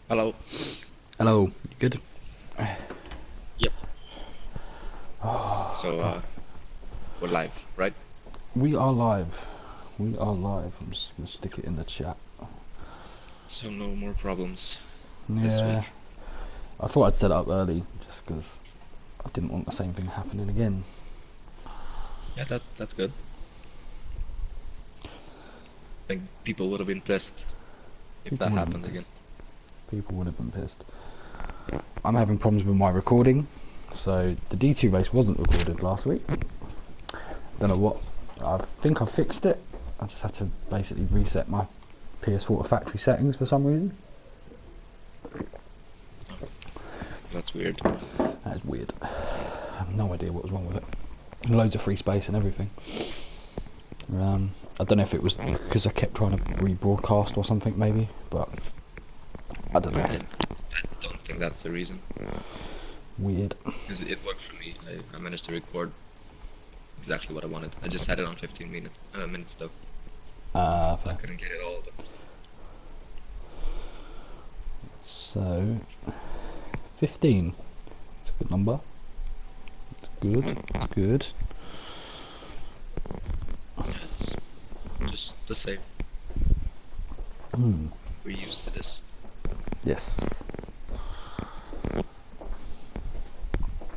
Hello. Hello, good? Yep. Oh, So we're live, right? we are live. We are live. I'm just gonna stick it in the chat. So no more problems this Yeah, week. I thought I'd set it up early just because I didn't want the same thing happening again. Yeah, that's good. I think people would have been pissed if People that would have been happened again. pissed. People would have been pissed. I'm having problems with my recording, so the D2 race wasn't recorded last week. Don't know what. I think I fixed it. I just had to basically reset my PS4 to factory settings for some reason. Oh, that's weird. That is weird. I have no idea what was wrong with it. Loads of free space and everything. I don't know if it was because I kept trying to rebroadcast or something, maybe, but I don't know. I don't think that's the reason. Weird. Because it worked for me. I managed to record exactly what I wanted. I just had it on 15 minutes though. I Fair. couldn't get it all. But So, 15. It's a good number. It's good. It's good. yeah, it's just the same. Hmm. We're used to this. Yes.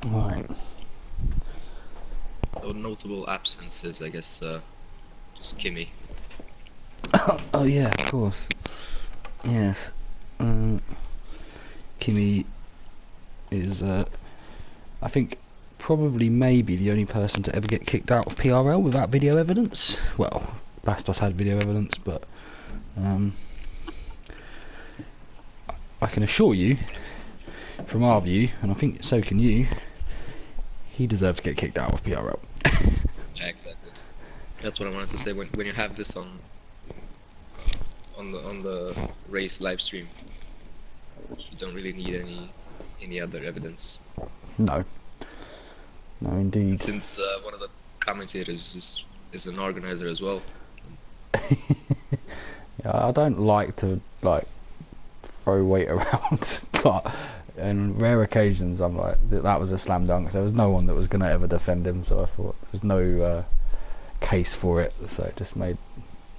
Alright. So notable absences, I guess. Just Kimmy. Oh, yeah, of course. Yes. Kimmy is, I think, probably maybe the only person to ever get kicked out of PRL without video evidence. Well, Bastos had video evidence, but I can assure you, from our view, and I think so can you, he deserves to get kicked out of PRL. Yeah, exactly. That's what I wanted to say. When you have this on the race live stream, you don't really need any other evidence. No. No, And indeed. since one of the commentators is an organizer as well. Yeah, I don't like to, throw weight around, but on rare occasions I'm like, that was a slam dunk. There was no one that was going to ever defend him, so I thought there's no case for it, so it just made...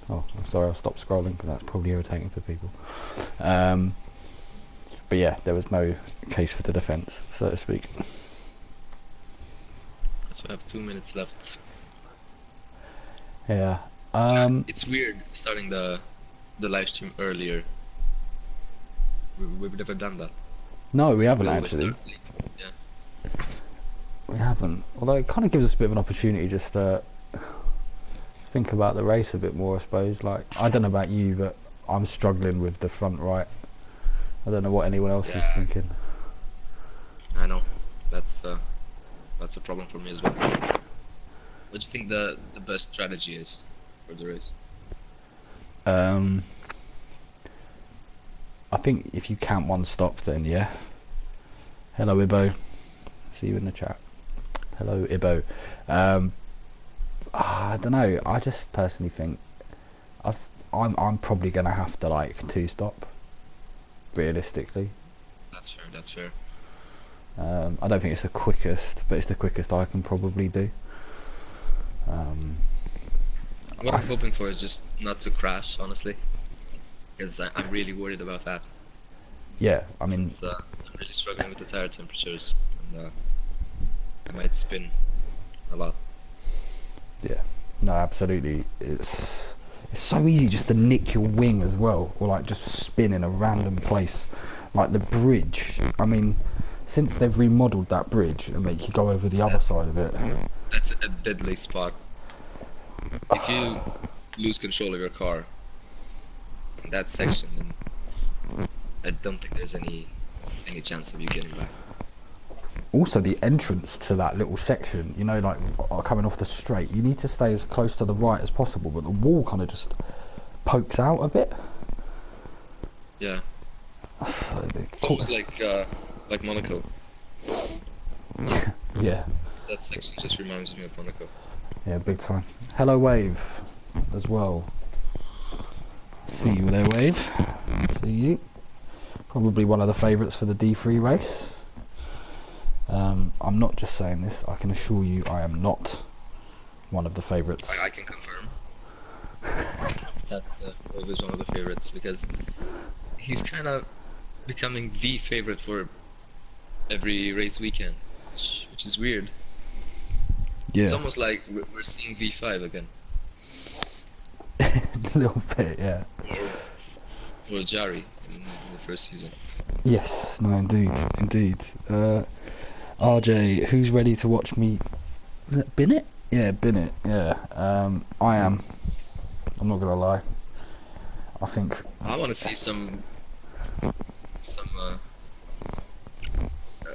Oh, I'm sorry, I'll stop scrolling because that's probably irritating for people. But yeah, there was no case for the defence, so to speak. So I have 2 minutes left. Yeah. It's weird starting the live stream earlier. We've never done that. No, we We haven't always actually. start late. Yeah. We haven't. Although it kind of gives us a bit of an opportunity just to think about the race a bit more, I suppose. Like, I don't know about you, but I'm struggling with the front right. I don't know what anyone else is Yeah, thinking. I know. That's uh that's a problem for me as well. What do you think the best strategy is for the race? Um, I think if you count one stop, then yeah. Hello, Ibo. See you in the chat. Hello, Ibo. Um, I don't know. I just personally think I've, I'm probably gonna have to like two stop realistically. That's fair. That's fair. I don't think it's the quickest, but it's the quickest I can probably do. Um, What I I'm hoping for is just not to crash, honestly, because I'm really worried about that. yeah, I mean, Since I'm really struggling with the tire temperatures, and I might spin a lot. yeah, no, absolutely. It's so easy just to nick your wing as well, or like just spin in a random place, like the bridge. I mean, since they've remodeled that bridge and make you go over the other That's side of it. that's a deadly spot. If you lose control of your car in that section, then I don't think there's any chance of you getting back. Also, the entrance to that little section, you know, like coming off the straight, you need to stay as close to the right as possible, but the wall kind of just pokes out a bit. Yeah, it's almost like Monaco. Yeah, That section just reminds me of Monaco. yeah, big time. Hello, Wave, as well. See you there, Wave. See you. Probably one of the favourites for the D3 race. I'm not just saying this, I can assure you I am not one of the favourites. I can confirm that Wolf is one of the favorites because he's kind of becoming the favorite for every race weekend, which is weird. Yeah. It's almost like we're seeing V5 again. A little bit, yeah. Or Jari in the first season. Yes, no, indeed. RJ, who's ready to watch me? Is it Binnett? Yeah, Binnett. Yeah, I am. I'm not gonna lie. I think I want to see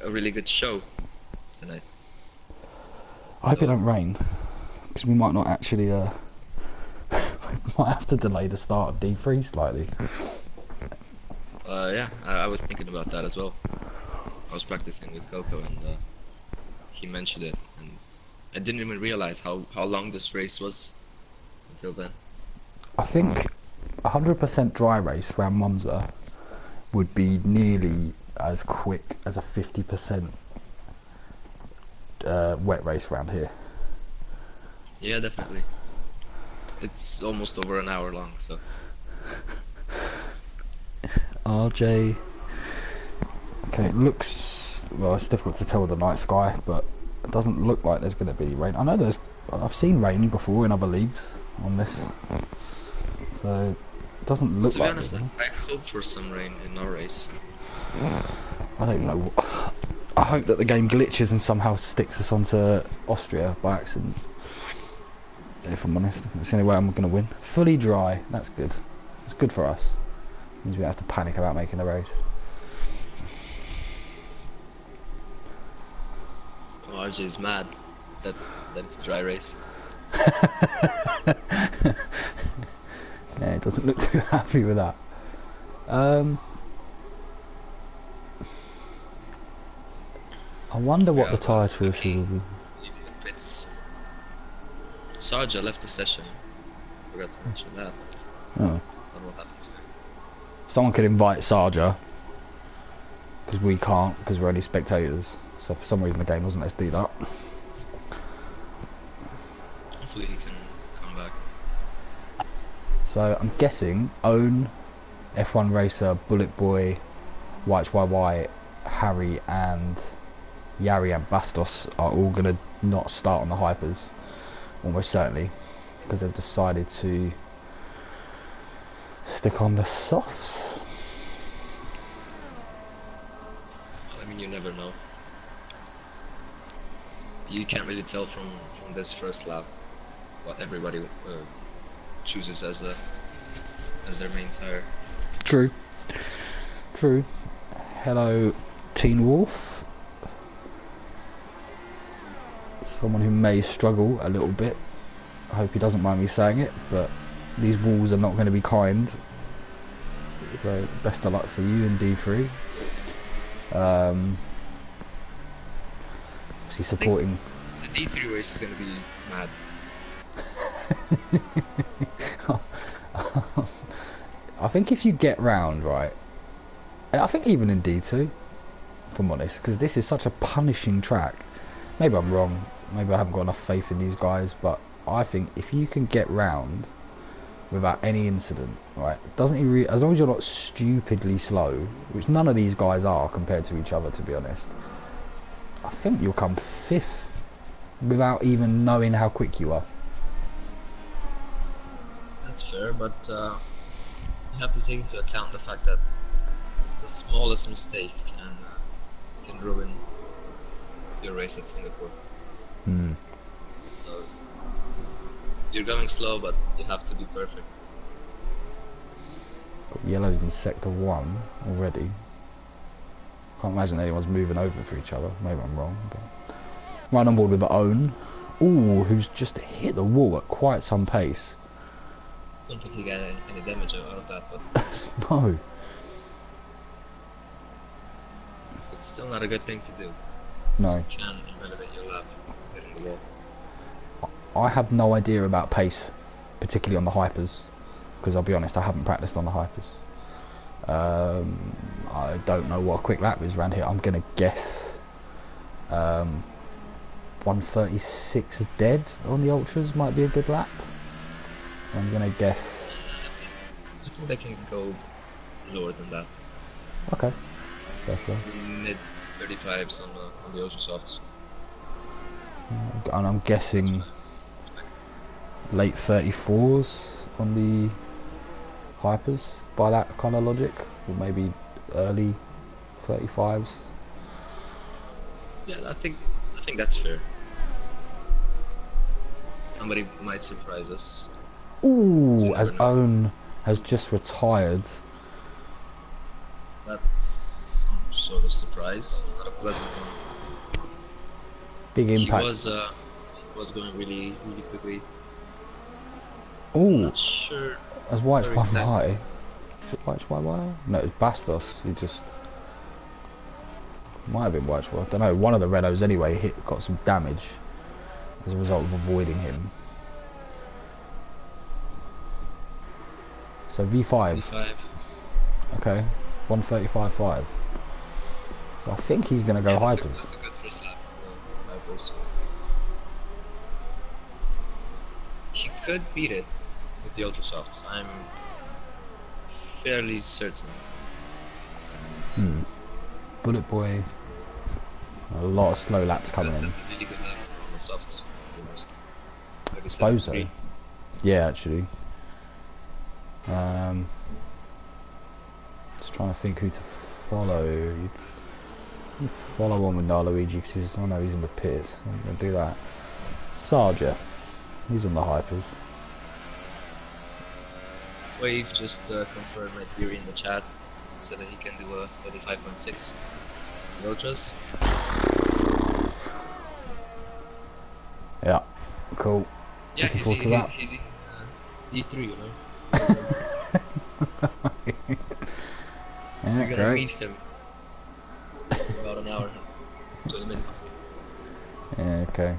a really good show tonight. I hope it don't rain, because we might not actually. Might have to delay the start of D3 slightly. Yeah, I was thinking about that as well. I was practicing with Coco and he mentioned it, and I didn't even realize how long this race was until then. I think 100% dry race around Monza would be nearly as quick as a 50% wet race around here. Yeah, definitely. It's almost over an hour long, so. RJ. Okay, it looks, well, it's difficult to tell with the night sky, but it doesn't look like there's going to be rain. I know I've seen rain before in other leagues on this, so it doesn't look like. To be honest, I hope for some rain in our race. I don't know. I hope that the game glitches and somehow sticks us onto Austria by accident. If I'm honest, it's the only way I'm going to win. Fully dry, that's good. It's good for us. It means we don't have to panic about making the race. Oh, RJ is mad that it's a dry race. Yeah, it doesn't look too happy with that. I wonder what the tyre choices will be. Sarja left the session. Forgot to mention that. Oh. I don't know what happened to him. Someone could invite Sarja, because we can't, because we're only spectators. So for some reason the game doesn't let us do that. Hopefully he can come back. So I'm guessing Own, F1 Racer, Bullet Boy, YY, Harry and Yari and Bastos are all going to not start on the hypers. Almost certainly, because they've decided to stick on the softs. I mean, you never know. You can't really tell from this first lap what everybody chooses as their main tire. True. Hello, Teen Wolf. Someone who may struggle a little bit. I hope he doesn't mind me saying it, but these walls are not going to be kind. So best of luck for you in D3. Obviously supporting. The D3 race is going to be mad. I think if you get round right, I think even in D2, if I'm honest, because this is such a punishing track. Maybe I'm wrong. Maybe I haven't got enough faith in these guys, but I think if you can get round without any incident, right? Doesn't even as long as you're not stupidly slow, which none of these guys are compared to each other, to be honest. I think you'll come 5th without even knowing how quick you are. That's fair, but you have to take into account the fact that the smallest mistake can ruin your race at Singapore. So you're going slow, but you have to be perfect. Got yellows in sector 1 already. Can't imagine anyone's moving over for each other. Maybe I'm wrong, but right on board with the Own. Ooh, who's just hit the wall at quite some pace. I don't think he got any damage out of that, but no. It's still not a good thing to do. No. You can invalidate your lap hitting the wall. I have no idea about pace, particularly on the hypers, because I'll be honest, I haven't practiced on the hypers. I don't know what a quick lap is around here. I'm gonna guess 136 dead on the ultras might be a good lap. I'm gonna guess. I think they can go lower than that. Okay. Definitely. Mid 35s on the ultra softs. And I'm guessing late 34s on the hypers by that kind of logic, or maybe early 35s. Yeah, I think that's fair. Somebody might surprise us. Ooh, as Owen has just retired. That's some sort of surprise, not a pleasant one. Big impact. He was going really quickly. Ooh, Not sure. as White's one exactly. high. Is it White's one high? No, it's Bastos. He just might have been White's one. I don't know. One of the Renaults anyway got some damage as a result of avoiding him. So V5. Okay, 135.5. So I think he's going to go hypers. That's a good first lap for hypers. He could beat it with the ultra softs. I'm fairly certain. Bullet Boy. A lot of slow laps coming in. That's a really good lap on the softs. I suppose so. Yeah, actually. Just trying to think who to follow. You follow one with Luigi because he's in the pits. I'm going to do that. Sarja. He's on the hypers. Wave just confirmed my theory in the chat. Said that he can do a 35.6 ultras. Yeah, cool. Yeah, Looking forward to that. he's in E3, you know. Yeah, You're gonna great. meet him in about an hour, 20 minutes. Yeah, okay.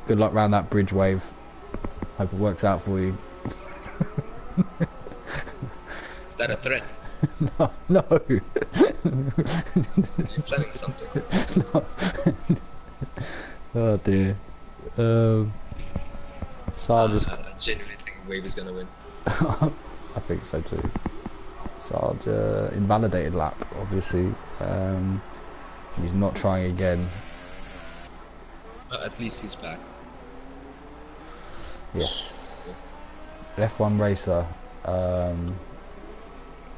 Good luck round that bridge, Wave. Hope it works out for you. Is that a threat? No, no. You're planning something. No. Oh dear. Sarge's. I genuinely think Wave is gonna win. I think so too. Sarge invalidated lap, obviously. He's not trying again. At least he's back. Yes. F1 racer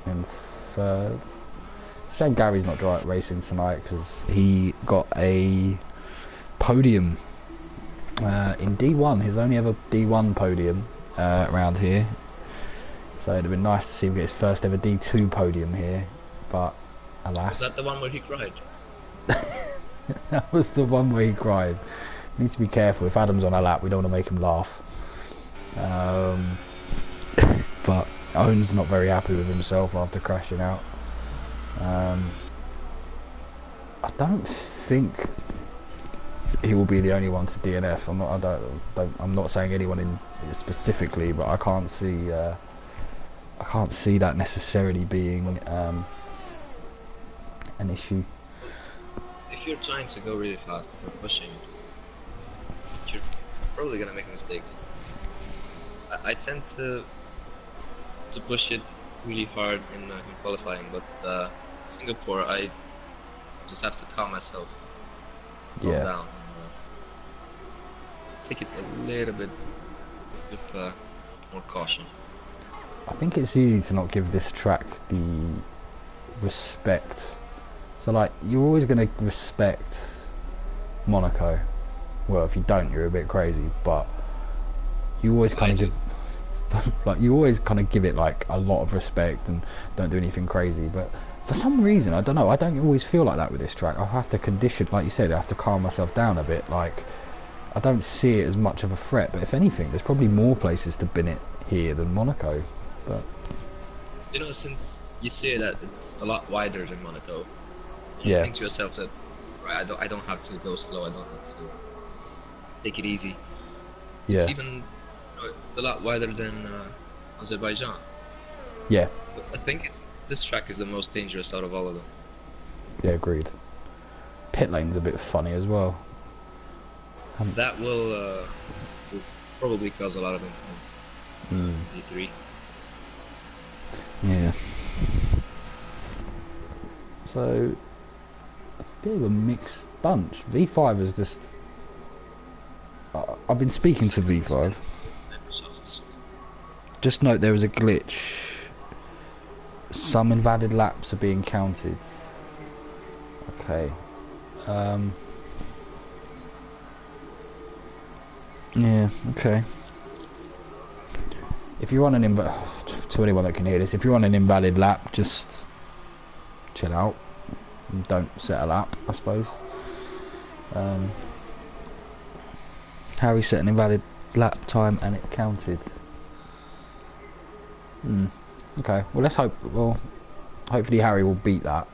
in third. Shame Gary's not racing tonight because he got a podium in D1. His only ever D1 podium around here. So it'd have been nice to see him get his first ever D2 podium here, but alas. Was that the one where he cried? That was the one where he cried. Need to be careful. If Adam's on our lap, we don't want to make him laugh. But Owen's not very happy with himself after crashing out. I don't think he will be the only one to DNF. I'm not saying anyone in specifically, but I can't see that necessarily being an issue. If you're trying to go really fast, if you're pushing, you're probably gonna make a mistake. I tend to push it really hard in qualifying, but Singapore, I just have to calm myself down and take it a little bit with more caution. I think it's easy to not give this track the respect. So like, you're always going to respect Monaco. Well, if you don't, you're a bit crazy, but you always kind of give you always kind of give it like a lot of respect and don't do anything crazy. But for some reason, I don't know, I don't always feel like that with this track. I have to condition, like you said, I have to calm myself down a bit. Like, I don't see it as much of a threat, but if anything, there's probably more places to bin it here than Monaco. But you know, since you say that it's a lot wider than Monaco, you think to yourself that, right, I don't have to go slow, I don't have to take it easy. Yeah. It's even, it's a lot wider than Azerbaijan. Yeah. But I think this track is the most dangerous out of all of them. Yeah, agreed. Pit lane's a bit funny as well. That will probably cause a lot of incidents. V3. Yeah. So, a bit of a mixed bunch. V5 is just... I've been speaking to V5. Just note there was a glitch. Some invalid laps are being counted. Okay. Yeah, okay. If you're on an to anyone that can hear this, if you're on an invalid lap, just chill out and don't set a lap, I suppose. Harry set an invalid lap time and it counted. Okay, well let's hope. Well, hopefully Harry will beat that,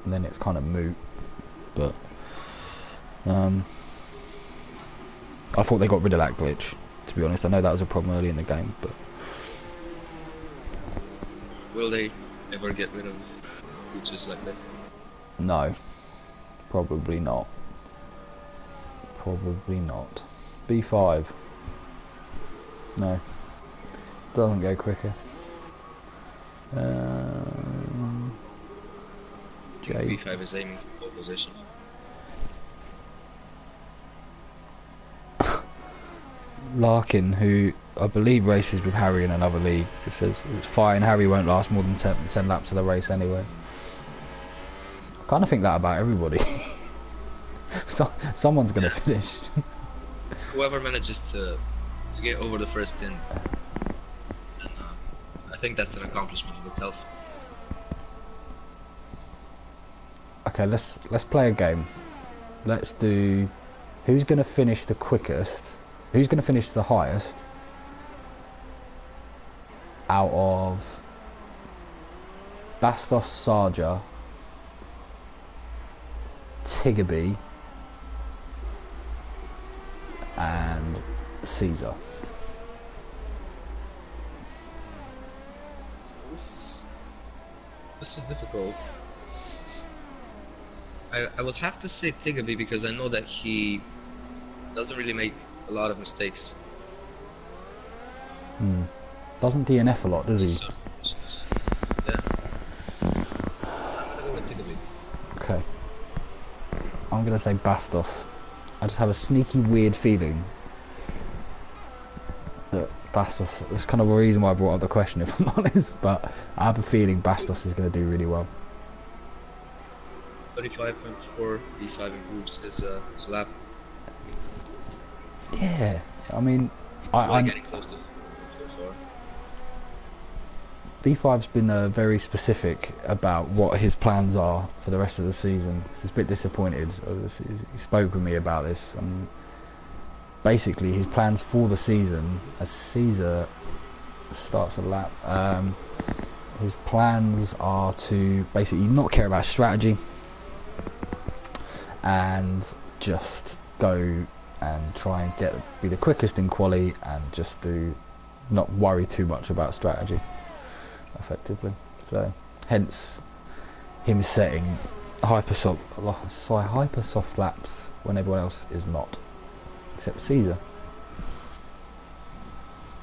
and then it's kind of moot. But I thought they got rid of that glitch. To be honest, I know that was a problem early in the game, but will they ever get rid of glitches like this? No, probably not. Probably not. B5. No, doesn't go quicker. B5 is aiming for pole position. Larkin, who I believe races with Harry in another league, just says it's fine. Harry won't last more than 10 laps of the race anyway. I kind of think that about everybody. Someone's going to finish. Whoever manages to get over the first stint, and I think that's an accomplishment in itself. Okay, let's play a game. Let's do who's going to finish the quickest, who's going to finish the highest out of Bastos, Sarja, Tiggerby and Caesar. This is difficult. I will have to say Tiggerby because I know that he doesn't really make a lot of mistakes. Doesn't DNF a lot, does he? Yeah. I'll go with Tiggerby. Okay. I'm going to say Bastos. I just have a sneaky weird feeling that Bastos, that's kind of the reason why I brought up the question if I'm honest, but I have a feeling Bastos is going to do really well. 35.4 B5 improves his lap. Yeah, I mean, I'm getting close to 4. B5's been very specific about what his plans are for the rest of the season. He's a bit disappointed. He spoke with me about this, and basically his plans for the season, as Caesar starts a lap, his plans are to basically not care about strategy and just go and try and be the quickest in quali and just not worry too much about strategy effectively. So hence him setting hyper soft laps when everyone else is not, except Caesar.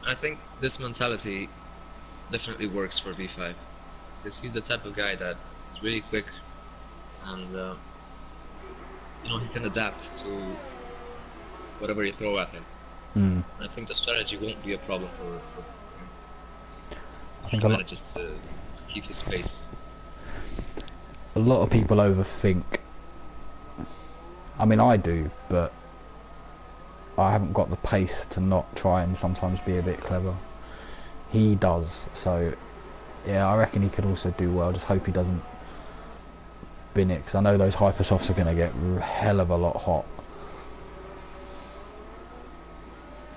I think this mentality definitely works for V5 because he's the type of guy that is really quick and he can adapt to whatever you throw at him. I think the strategy won't be a problem for him. I think he manages to keep his pace. A lot of people overthink. I mean, I do, but I haven't got the pace to not try and sometimes be a bit clever. He does, so yeah, I reckon he could also do well. Just hope he doesn't bin it, because I know those hypersofts are going to get a hell of a lot hot.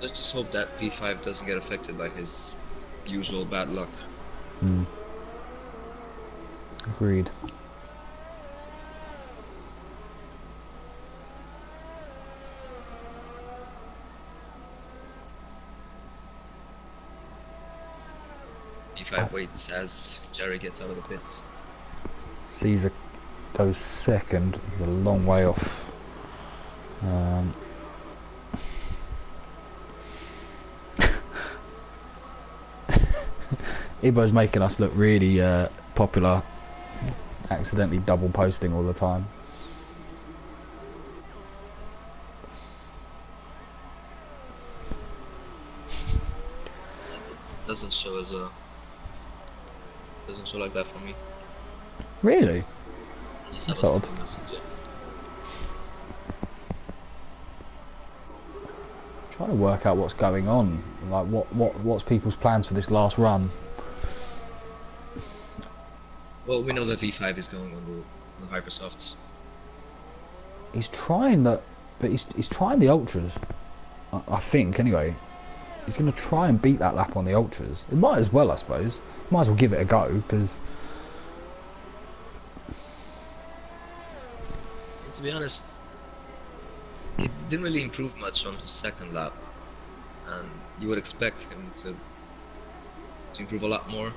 Let's just hope that P5 doesn't get affected by his usual bad luck. Agreed. V5 waits as Jerry gets out of the pits. Caesar goes second. He's a long way off. Ibo's making us look really popular, accidentally double posting all the time. Doesn't show as a doesn't show like that for me. Really? Just That's have a odd. second message, yeah. Trying to work out what's going on, like what's people's plans for this last run. Well, we know that V5 is going on the Hypersofts. He's trying that, but he's trying the ultras. I think anyway. He's going to try and beat that lap on the ultras. It might as well, I suppose. Might as well give it a go because. To be honest, he didn't really improve much on his second lap, and you would expect him to improve a lot more.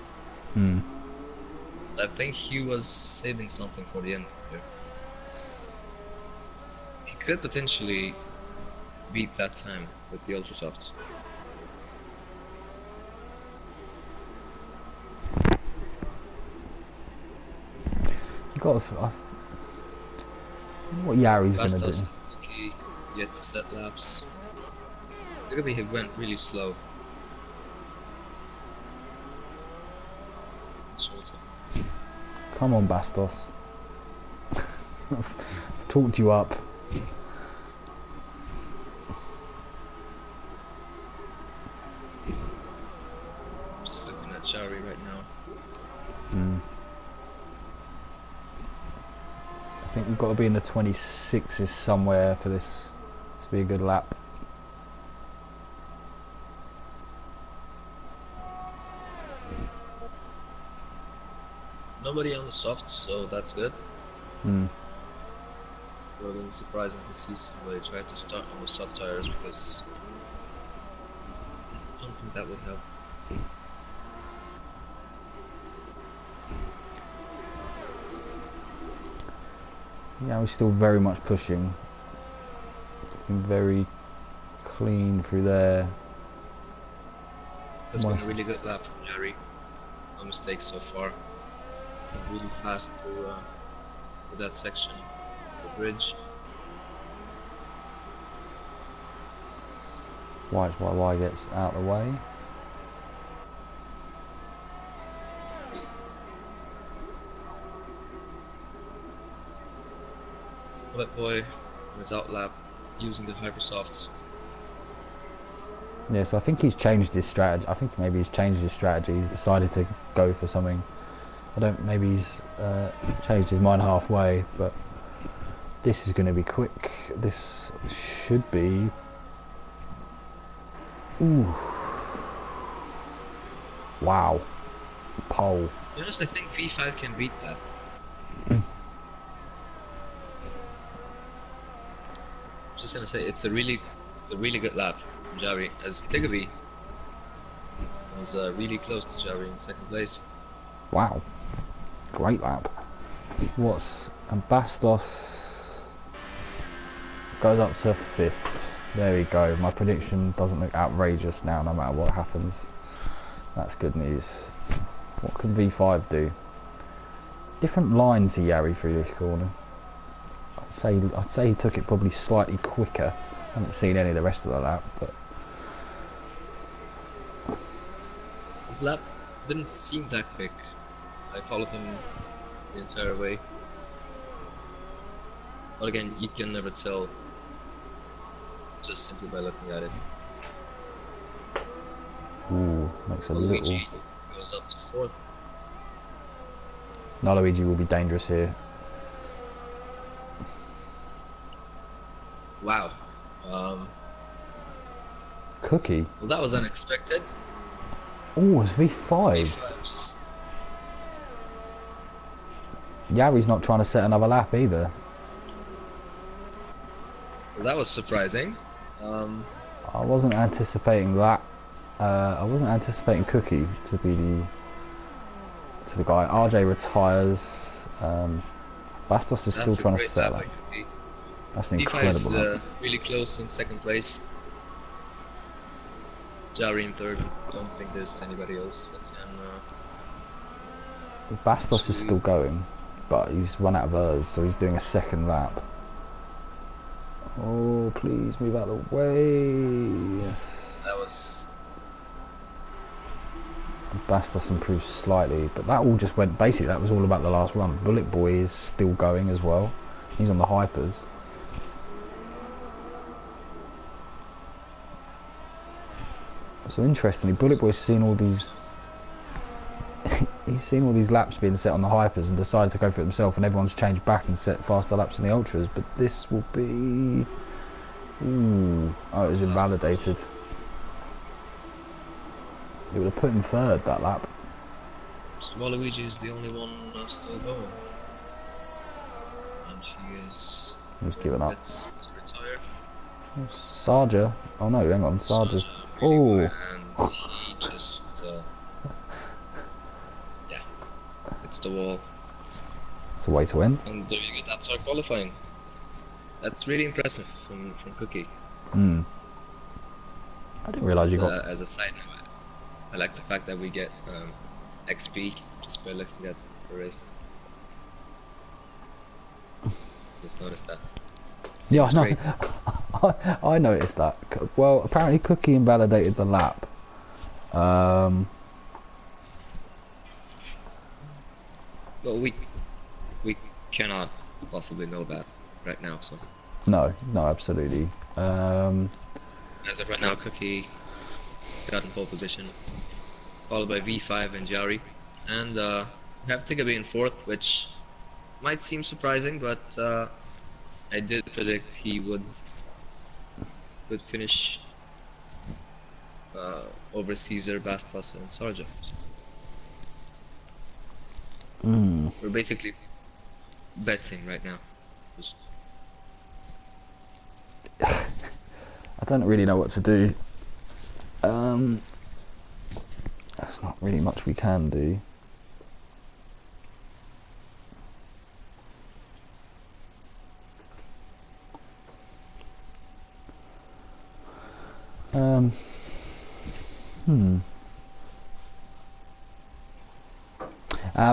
I think he was saving something for the end here. He could potentially beat that time with the Ultra Softs. You got to. What Yari's going to do? Yet to set laps. Look at me, he went really slow. Come on, Bastos. I've talked you up. Just looking at Jari right now. I think we've got to be in the 26s somewhere for this to be a good lap. Nobody on the softs, so that's good. Would have been surprising to see somebody try to start on the soft tires because I don't think that would help. Yeah, we're still very much pushing. It's been very clean through there. That's been a really good lap from Jerry. No mistakes so far. Really fast through that section of the bridge. YY gets out of the way. That boy was out lap using the Hypersofts. Yeah, so I think he's changed his strategy. I think maybe he's changed his strategy. He's decided to go for something. Maybe he's changed his mind halfway, but this is going to be quick. This should be. Ooh. Wow. Pole. To be honest, I think V5 can beat that. Just gonna say it's a really good lap from Jari, as Tiggerby was really close to Jari in second place. Wow. Great lap. And Bastos goes up to 5th. There we go. My prediction doesn't look outrageous now, no matter what happens. That's good news. What can V5 do? Different line to Yari through this corner. I'd say he took it probably slightly quicker. I haven't seen any of the rest of the lap, but his lap didn't seem that quick. I followed him the entire way. But again, you can never tell just simply by looking at it. ooh, makes a little. Luigi goes up to 4th. Luigi will be dangerous here. Wow. Cookie. Well, that was unexpected. Oh, it's V5. Just Yari's not trying to set another lap either. well, that was surprising. I wasn't anticipating that. I wasn't anticipating Cookie to be the to the guy. RJ retires. Bastos is still That's a trying to great settle lap, that. actually. That's an P5 is incredible lap. really close in second place. Jari in third. Don't think there's anybody else that can. Bastos is still going, but he's run out of hers, so he's doing a second lap. Oh, please move out of the way. Yes. That was. Bastos improved slightly, but that all just went. Basically, that was all about the last run. Bullet Boy is still going as well. He's on the hypers. So interestingly, Bullet Boy's seen all these. He's seen all these laps being set on the hypers and decided to go for it himself, and everyone's changed back and set faster laps on the ultras. But this will be. Ooh, oh, it was invalidated. It would have put him third that lap. Waluigi is the only one still going. And he is. He's given up. To retire. Sarja. Oh no, hang on. Sarja's. Really Oh. and he just. Yeah. It's the wall. It's a way to end. And there you go, that's our qualifying. That's really impressive from Cookie. Hmm. I didn't realise you got. As a side note, I like the fact that we get XP just by looking at the race. Just noticed that. Yeah, I know. Great. I noticed that. Well, apparently Cookie invalidated the lap. Well, we cannot possibly know that right now. So No, absolutely. as of right now, Cookie got in pole position, followed by V5 and Jari, and we have Tigaby in fourth, which might seem surprising, but I did predict he would finish over Caesar, Bastos, and Sarja. We're basically betting right now. Just I don't really know what to do. There's not really much we can do.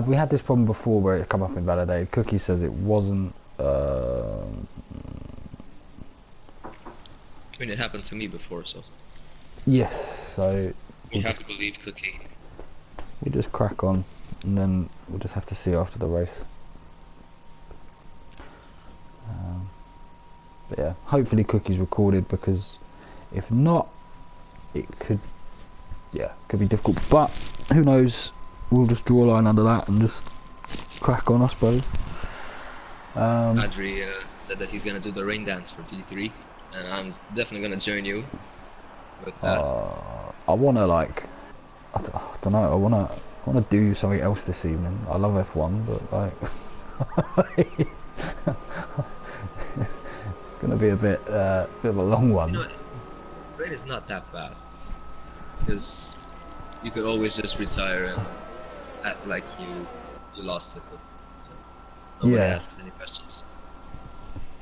We had this problem before where it come up invalidated. Cookie says it wasn't. I mean, it happened to me before, so Yes, so we have to believe Cookie. we'll just crack on, and then we'll just have to see after the race. But yeah, hopefully Cookie's recorded, because if not, it could be difficult. But who knows? We'll just draw a line under that and just crack on, I suppose. Adri said that he's gonna do the rain dance for D3, and I'm definitely gonna join you with that. I wanna I don't know. I wanna do something else this evening. I love F1, but it's gonna be a bit of a long one. You know, rain is not that bad, because you could always just retire and act like you lost it. But nobody asks any questions.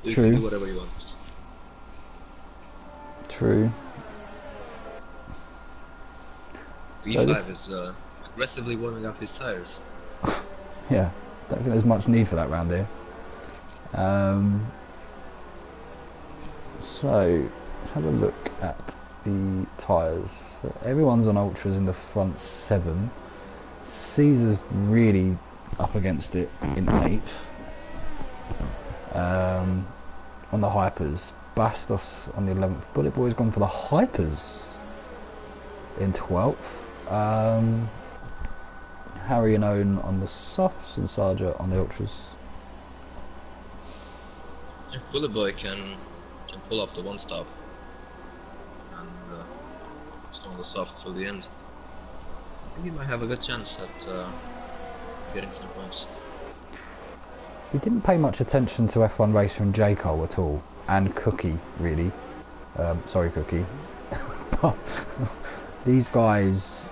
You True. can do whatever you want. True. V5 is aggressively warming up his tires. Yeah, don't think there's much need for that round here. So let's have a look at the tyres. So everyone's on ultras in the front 7. Caesar's really up against it in 8th. On the hypers, Bastos on the 11th. Bullet Boy's gone for the hypers in 12th. Harry and Owen on the softs, and Sarja on the ultras. If Bullet Boy can pull up the one stop and stay on the softs till the end, I think he might have a good chance at getting some points. We didn't pay much attention to F1 Racer and J. Cole at all, and Cookie, really. Sorry, Cookie. But these guys,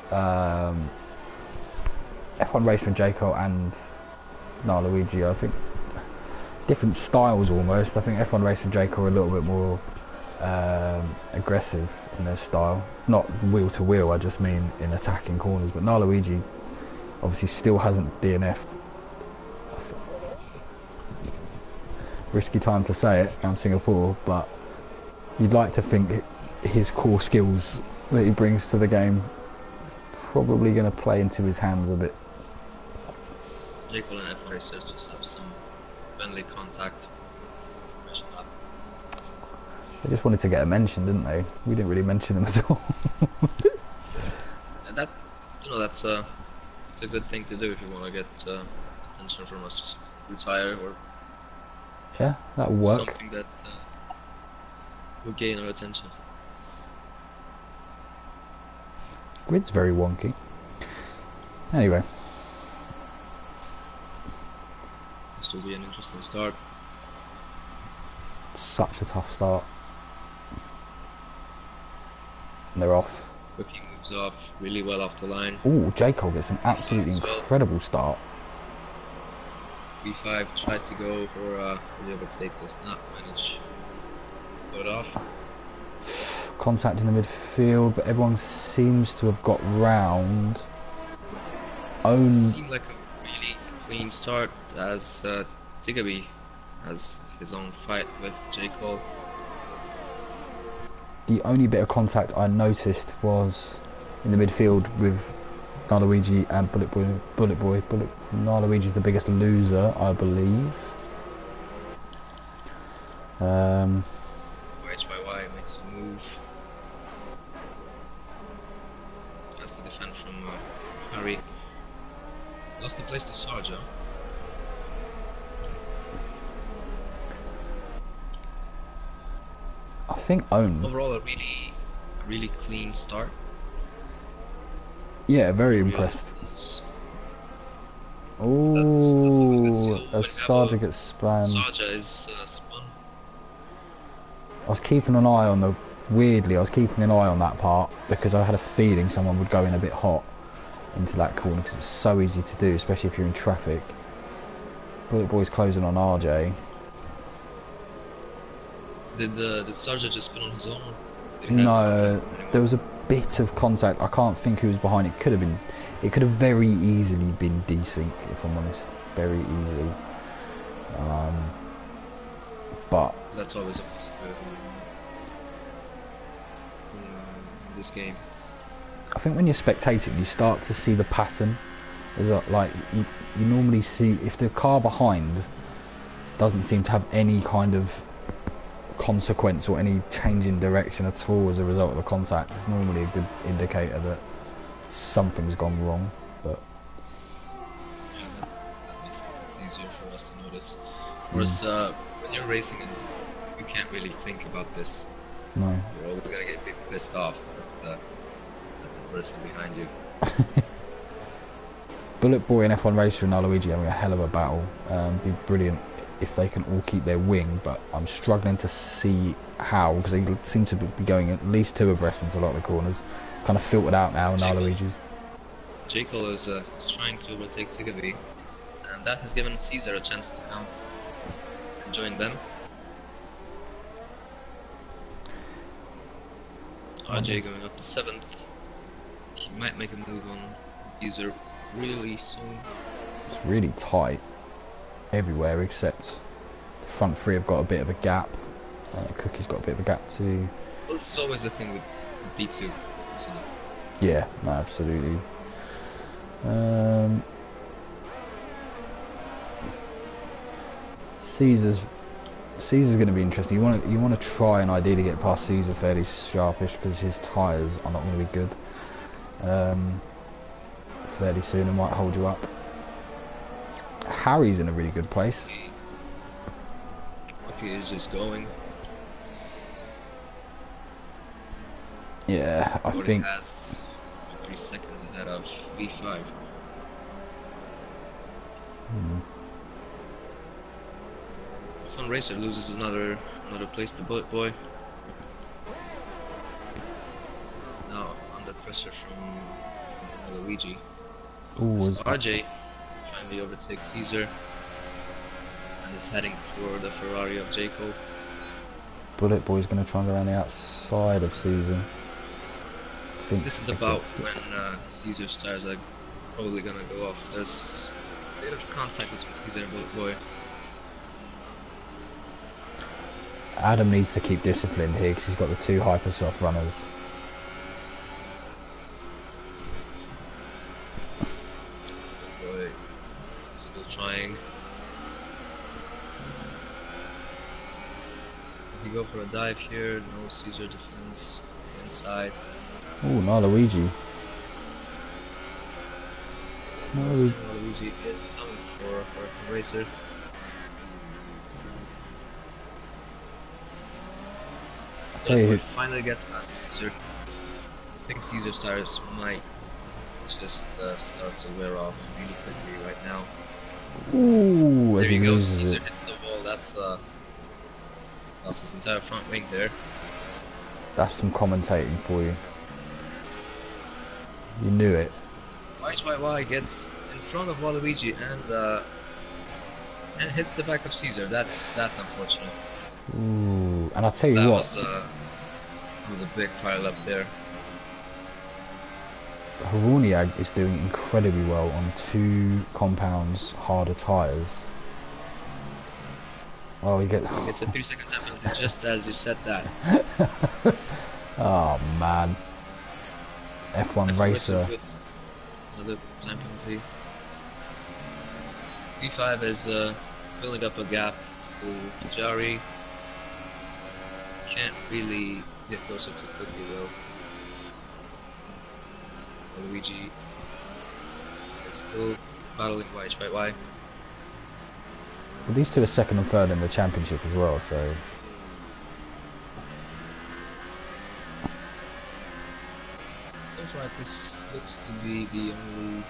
F1 Racer and J. Cole and Luigi, I think different styles almost. I think F1 Racer and J. Cole are a little bit more aggressive in their style. Not wheel to wheel, I just mean in attacking corners. But Luigi obviously still hasn't DNF'd. Risky time to say it around Singapore, but you'd like to think his core skills that he brings to the game is probably going to play into his hands a bit. J. Cole and F1 Racers just have some friendly contact. They just wanted to get a mention, didn't they? We didn't really mention them at all. And that, that's a good thing to do if you want to get attention from us. Just retire or yeah, that'll work. Something that will gain our attention. Grid's very wonky. Anyway. This will be an interesting start. Such a tough start. And they're off. Rookie moves up really well off the line. Ooh, J. Cole gets an absolutely incredible start. V5 tries to go for a overtake, does not manage to put off. Contact in the midfield, but everyone seems to have got round. Seemed like a really clean start as Tigaby has his own fight with J. Cole. The only bit of contact I noticed was in the midfield with Luigi and Bullet Boy. Luigi's the biggest loser, I believe. HYY makes a move. Has to defend from Harry. Lost the place to Sarja. I think own. Overall, a really clean start. Yeah, very impressed. Oh, as Sarja gets spun. Sarja is spun. I was keeping an eye on the. Weirdly, I was keeping an eye on that part because I had a feeling someone would go in a bit hot into that corner because it's so easy to do, especially if you're in traffic. Bullet Boy's closing on RJ. Did Sarja just spin on his own? No, there was a bit of contact. I can't think who was behind. It could have been. It could have very easily been desync, if I'm honest. Very easily. But that's always a possibility in this game. I think when you're spectating, you start to see the pattern. There's like you normally see if the car behind doesn't seem to have any kind of consequence or any change in direction at all as a result of the contact. It's normally a good indicator that something's gone wrong. But yeah, that makes sense. It's easier for us to notice. Whereas when you're racing and you can't really think about this, no, you're always gonna get a bit pissed off at the person behind you. Bullet Boy and F1 Racer and Luigi having a hell of a battle. Be brilliant if they can all keep their wing, but I'm struggling to see how, because they seem to be going at least two abreast into a lot of the corners. Kind of filtered out now, and Luigi's. J. Cole is trying to overtake Tigaby, and that has given Caesar a chance to come and join them. RJ going up to 7th. He might make a move on Caesar really soon. It's really tight everywhere except the front three have got a bit of a gap. Cookie's got a bit of a gap too. Well, it's always the thing with B2, isn't it? Yeah, no, absolutely. Caesar's going to be interesting. You want to try and ideally get past Caesar fairly sharpish because his tyres are not going to be good. Fairly soon and might hold you up. Harry's in a really good place. Okay, he's just going. Yeah, I think. Has 3 seconds ahead of V5. Fun Racer loses another place to Bullet Boy. Now under pressure from Luigi. Ooh, So RJ finally overtakes Caesar and is heading for the Ferrari of Jacob. Bullet Boy's going to try and go around the outside of Caesar. This is about when Caesar's tires are probably gonna go off. There's a bit of contact between Caesar and Bullet Boy. Adam needs to keep disciplined here because he's got the two hypersoft runners. Boy, still trying. If you go for a dive here, no Caesar defense inside. Ooh, no Luigi. Luigi is coming for a racer. I'll tell you who. Finally gets past Caesar. I think Caesar's tires might just start to wear off really quickly right now. Ooh, There as he you go, loses Caesar it. hits the wall. That's lost his entire front wing there. That's some commentating for you. You knew it. YYY gets in front of Waluigi and hits the back of Caesar. That's unfortunate. Ooh, and I'll tell you That what. was a big pile up there. Huroniag is doing incredibly well on 2 compounds harder tyres. Oh, he gets... It's a 3-second time penalty just as you said that. Oh man. F1 racer. With another time penalty. V5 is filling up a gap, so Jari can't really get closer to Cookie though. Luigi is still battling YHYY. Well, these two are second and third in the championship as well, so... Looks like this looks to be the only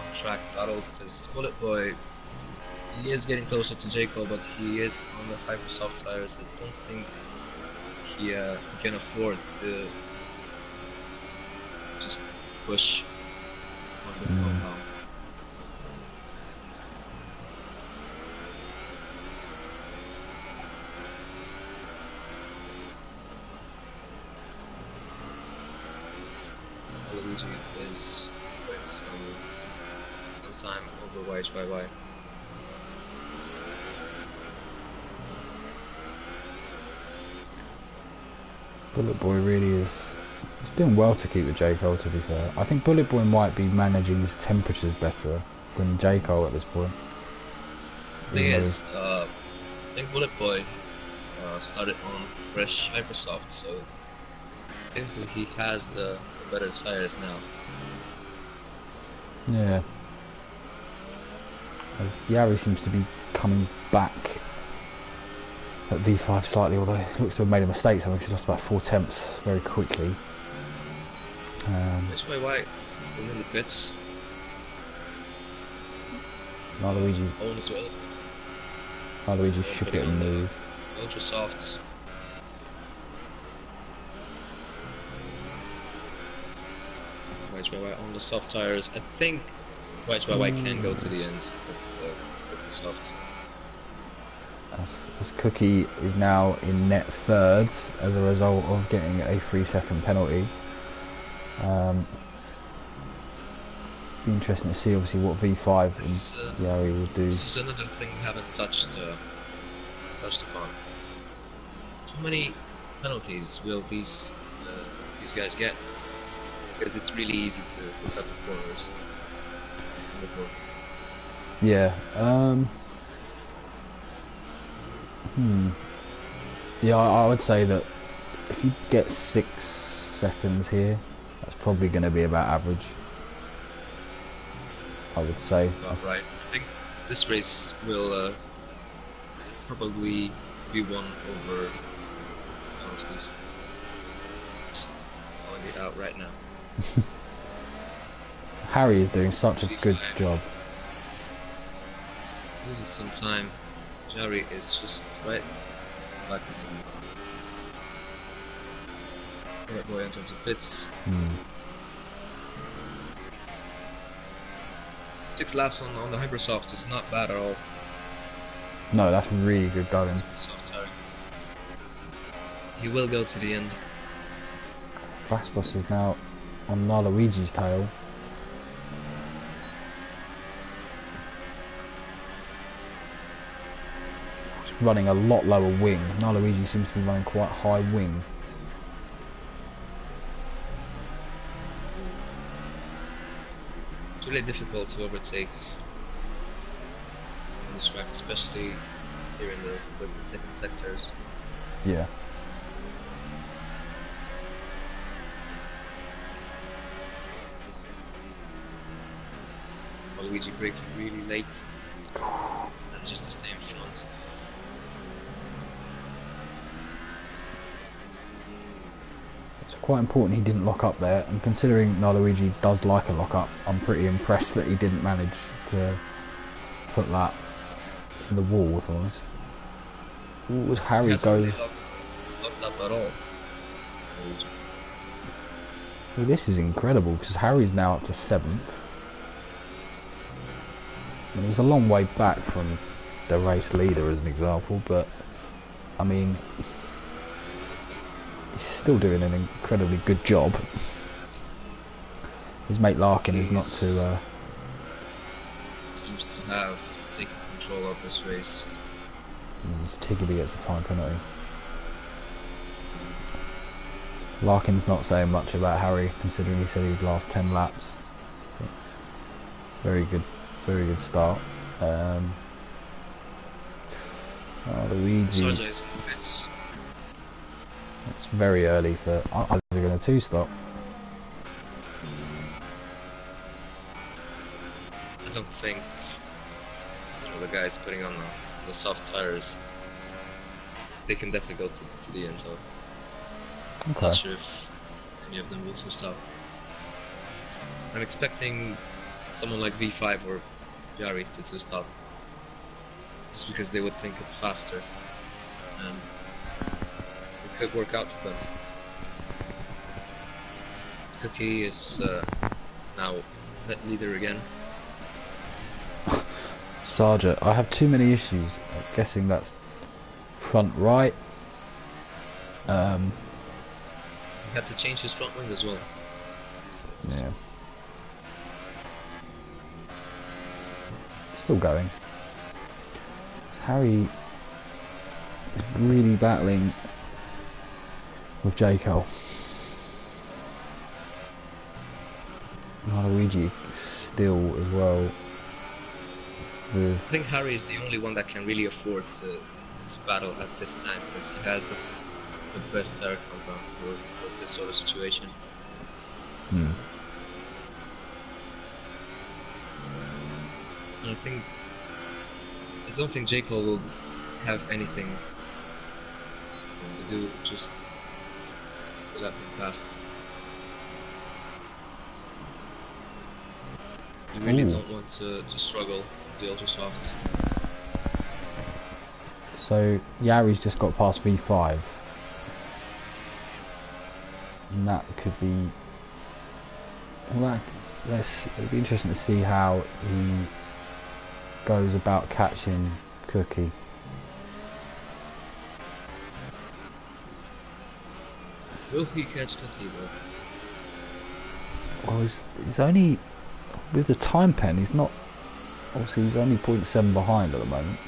on-track battle, because Bullet Boy, he is getting closer to Jacob, but he is on the hyper-soft tires. I don't think he can afford to just push on this compound. Luigi is some time over YHYY. Bullet Boy really is... He's doing well to keep the J. Cole, to be fair. I think Bullet Boy might be managing his temperatures better than J. Cole at this point. The thing is, I think Bullet Boy started on fresh Hypersoft, so I think that he has the better tires now. Yeah. As Yari seems to be coming back at V5 slightly, although he looks to have made a mistake, so he's lost about 4 temps very quickly. YHYY is in the pits. Luigi. Owen as well. Luigi should get a move. Ultra softs. YHYY on the soft tires. I think YHYY can go to the end with the softs. As Cookie is now in net third as a result of getting a 3-second penalty. Be interesting to see obviously what V5 and Yari will do. This is another thing we haven't touched upon. How many penalties will these guys get? Because it's really easy to cut the corners. Yeah. Yeah, I would say that if you get 6 seconds here, that's probably going to be about average. I would say. That's about right. I think this race will probably be won over penalties. Just calling it out right now. Harry is doing such a good job. Loses some time. Jari is just right back in the boy in terms of bits. 6 laps on the Hypersoft is not bad at all. No, that's really good going. Soft tire. He will go to the end. Bastos is now on Luigi's tail. He's running a lot lower wing. Luigi seems to be running quite high wing. It's really difficult to overtake on this track, especially here in the first and second sectors. Yeah. Luigi braking really late, and just to stay in front. It's quite important he didn't lock up there, and considering Luigi does like a lock up, I'm pretty impressed that he didn't manage to put that in the wall, if I'm honest. What was Harry He hasn't goes? really locked up at all. Well, this is incredible because Harry's now up to 7th. It was a long way back from the race leader as an example, but I mean, he's still doing an incredibly good job. His mate Larkin is not too... seems to have taken control of this race. It's Tiggity gets a time penalty. Larkin's not saying much about Harry, considering he said he'd last 10 laps. Very good start. Luigi. It's very early for... I was going to 2-stop. I don't think the guys putting on the soft tires, they can definitely go to the end. So I'm not sure if any of them will stop. I'm expecting someone like V5 or Jari to stop, just because they would think it's faster, and it could work out for them. Cookie is now pet leader again. Sargent, I have too many issues. I'm guessing that's front right. He had to change his front wing as well. Yeah. Still going. Harry is really battling with J. Cole. Luigi still as well. I think Harry is the only one that can really afford to battle at this time, because he has the best tire compound for this sort of situation. And I don't think J. Cole will have anything to do, just let him pass. You really don't want to struggle with the ultra softs. So Yari's just got past V5, and that could be... Well, it'll be interesting to see how he goes about catching Cookie. Will he catch Cookie though? Well, he's only... With the time pen, he's not... Obviously, he's only 0.7 behind at the moment.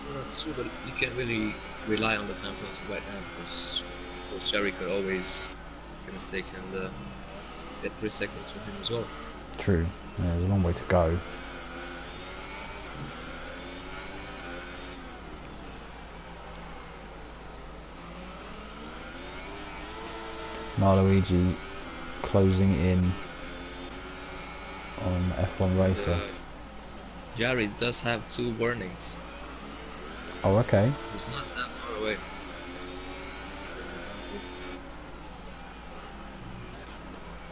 Well, that's true, but you can't really rely on the time penalty right now, because Jerry could always make a mistake and get 3 seconds from him as well. True. Yeah, there's a long way to go. Luigi closing in on F1 Racer. Jerry does have 2 warnings. Oh, okay. He's not that far away.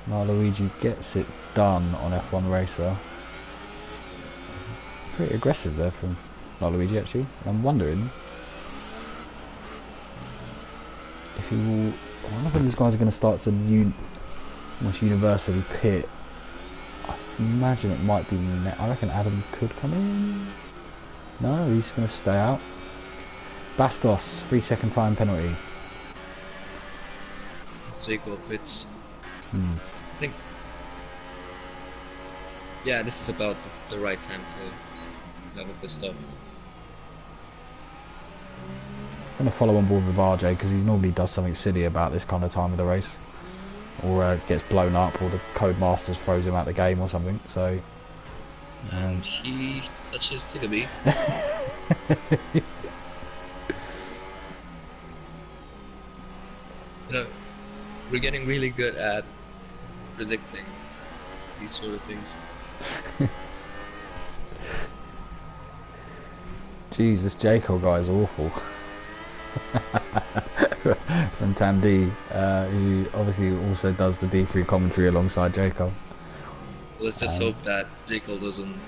Luigi gets it done on F1 Racer. Pretty aggressive there from Luigi, actually. I'm wondering if he will... I wonder when these guys are going to start to almost universally pit imagine it might be. I reckon Adam could come in. No, he's going to stay out. Bastos, 3-second time penalty. Jacob Pitts. Hmm. I think. Yeah, this is about the right time to have a pit stop. I'm going to follow on board with RJ because he normally does something silly about this kind of time of the race. Or gets blown up, or the Codemasters throws him out the game or something, so... And he touches Tigaby. You know, we're getting really good at predicting these sort of things. Jeez, this Jaco guy is awful. From Tandy, who obviously also does the D3 commentary alongside Jaco. Let's just hope that Jacob doesn't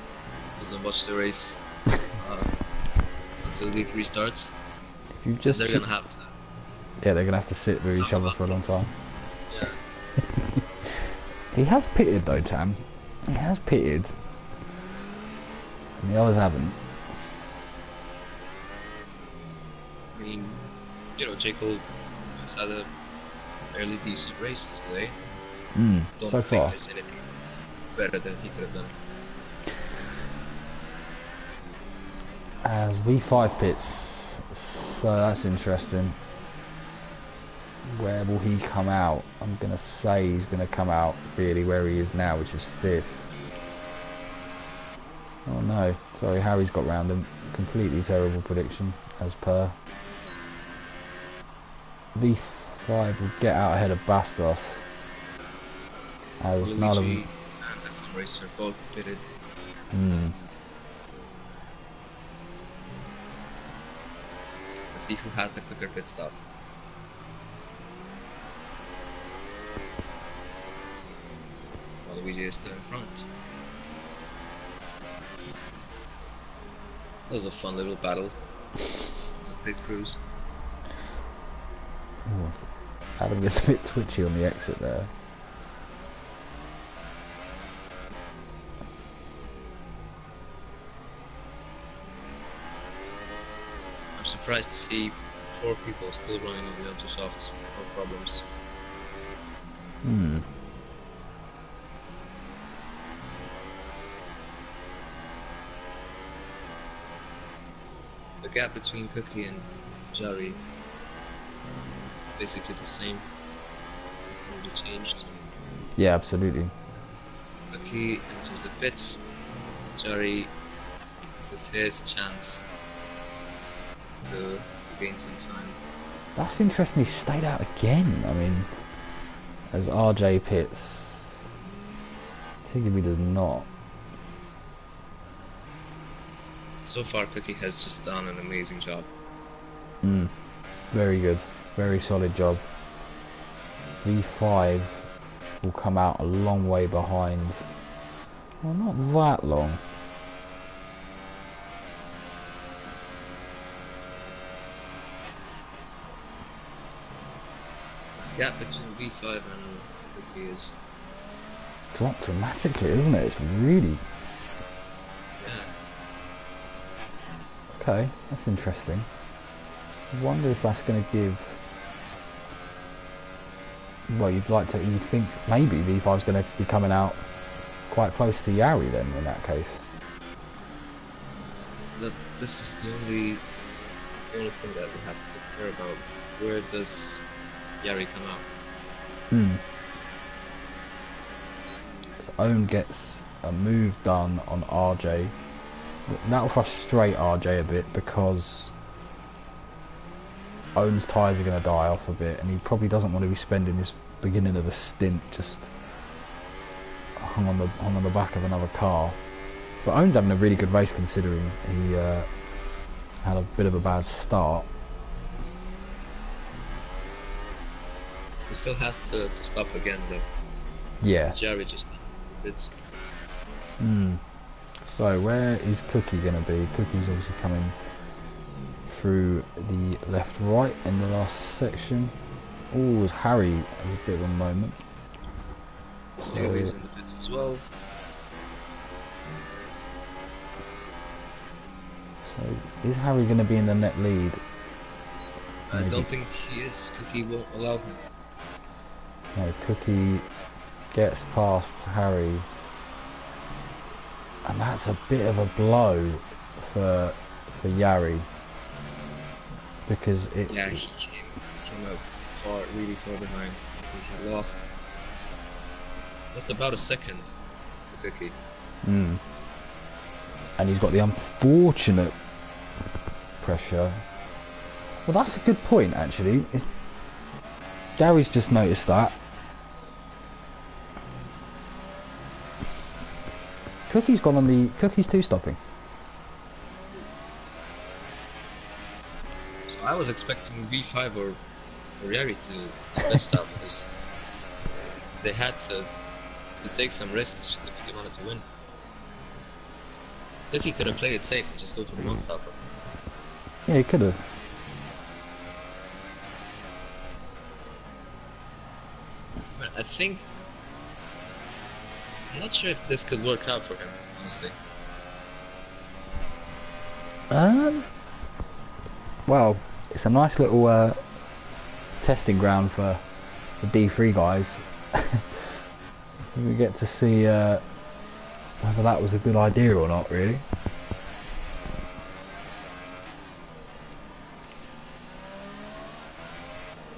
watch the race until D3 starts. If you just they're gonna have to. Yeah, they're gonna have to sit with each other for a long time. Yeah. He has pitted though, Tam. He has pitted, and the others haven't. I mean, you know, Jacob has had a fairly decent race today. So far. There's anything better than he could have done. As V5 pits, so that's interesting. Where will he come out? I'm gonna say he's gonna come out really where he is now, which is 5th. Oh no, sorry, Harry's got round him. Completely terrible prediction, as per. V5 will get out ahead of Bastos. As none of them. And the racer both pitted. Let's see who has the quicker pit stop. Well, Luigi is still in front. That was a fun little battle. Pit cruise. Ooh, Adam gets a bit twitchy on the exit there. I'm surprised to see 4 people still running on the auto softs, no problems. The gap between Cookie and Jari basically the same. Nothing really changed. Yeah, absolutely. Cookie enters the pits. Jari, this is his chance to gain some time. That's interesting, he stayed out again. I mean, as RJ pits, Tiggerby does not. So far, Cookie has just done an amazing job. Very good, very solid job. V5 will come out a long way behind. Well, not that long. The gap between V5 and Cookie is Dropped dramatically, isn't it? It's really... Okay, that's interesting. I wonder if that's going to give... Well, you'd think maybe V5's going to be coming out quite close to Yari then, in that case. This is the only thing that we have to care about. Where does Yari come out? So Owen gets a move done on RJ. That'll frustrate RJ a bit because Owen's tyres are going to die off a bit, and he probably doesn't want to be spending this beginning of the stint just hung on the back of another car. But Owen's having a really good race considering he had a bit of a bad start. He still has to stop again though. Yeah. Jerry just it's So where is Cookie going to be? Cookie's obviously coming through the left-right in the last section. Oh, Harry has a bit of a moment. Daly's in the pits as well. So is Harry going to be in the net lead? I Maybe. don't think he is. Cookie won't allow him. No, Cookie gets past Harry, and that's a bit of a blow for Yari, because it. Yeah, he came out really far behind. He lost about a second to Cookie. And he's got the unfortunate pressure. Well, that's a good point actually. Gary's just noticed that. Cookie's gone on the Cookie's two-stopping. So I was expecting V5 or Yari to best out because they had to take some risks if they wanted to win. Cookie could have played it safe and just go for the one-stopper. Yeah, he could have. I think... I'm not sure if this could work out for him, honestly. Well, it's a nice little testing ground for the D3 guys. We get to see whether that was a good idea or not, really.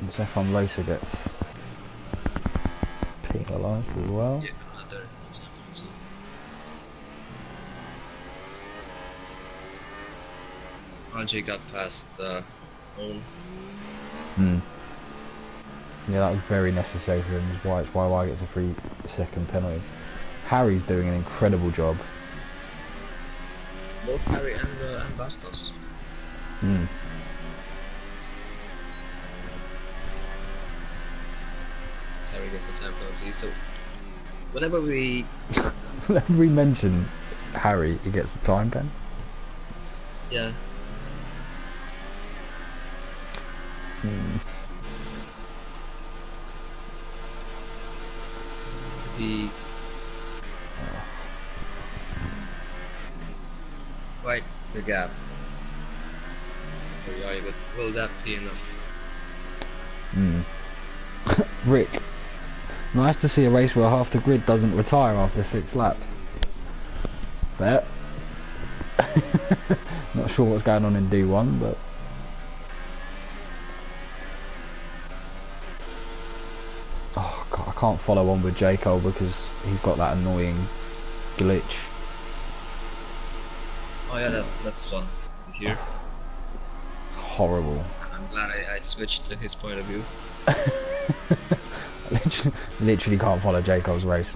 And Stefan Racer gets penalised as well. Yeah, another RJ got past Owen. Yeah, that was very necessary for him. It's why gets a 3-second penalty. Harry's doing an incredible job. Both Harry and Bastos. Harry gets a time penalty, so whenever we Whenever we mention Harry, he gets the time pen. yeah. The quite the gap. Oh, yeah, but will that be enough? Rick, nice to see a race where half the grid doesn't retire after 6 laps. Fair. Not sure what's going on in D1, but oh God, I can't follow on with J. Cole because he's got that annoying glitch. Oh yeah, that's fun to hear. Horrible. I'm glad I switched to his point of view. Literally can't follow J. Cole's race.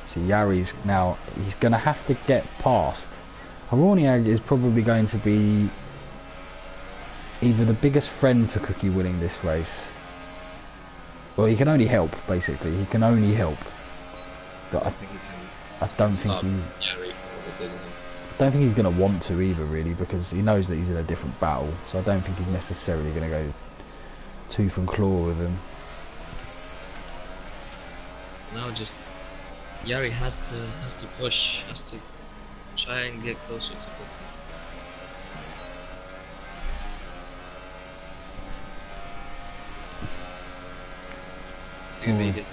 See, Yari's now, he's going to have to get past. Aroniag is probably going to be either the biggest friend to Cookie winning this race. Well, he can only help, basically. He can only help. But I don't think he's going to want to either, really, because he knows that he's in a different battle. So I don't think he's necessarily going to go tooth and claw with him. Now just Yari has to push, has to try and get closer to Cookie.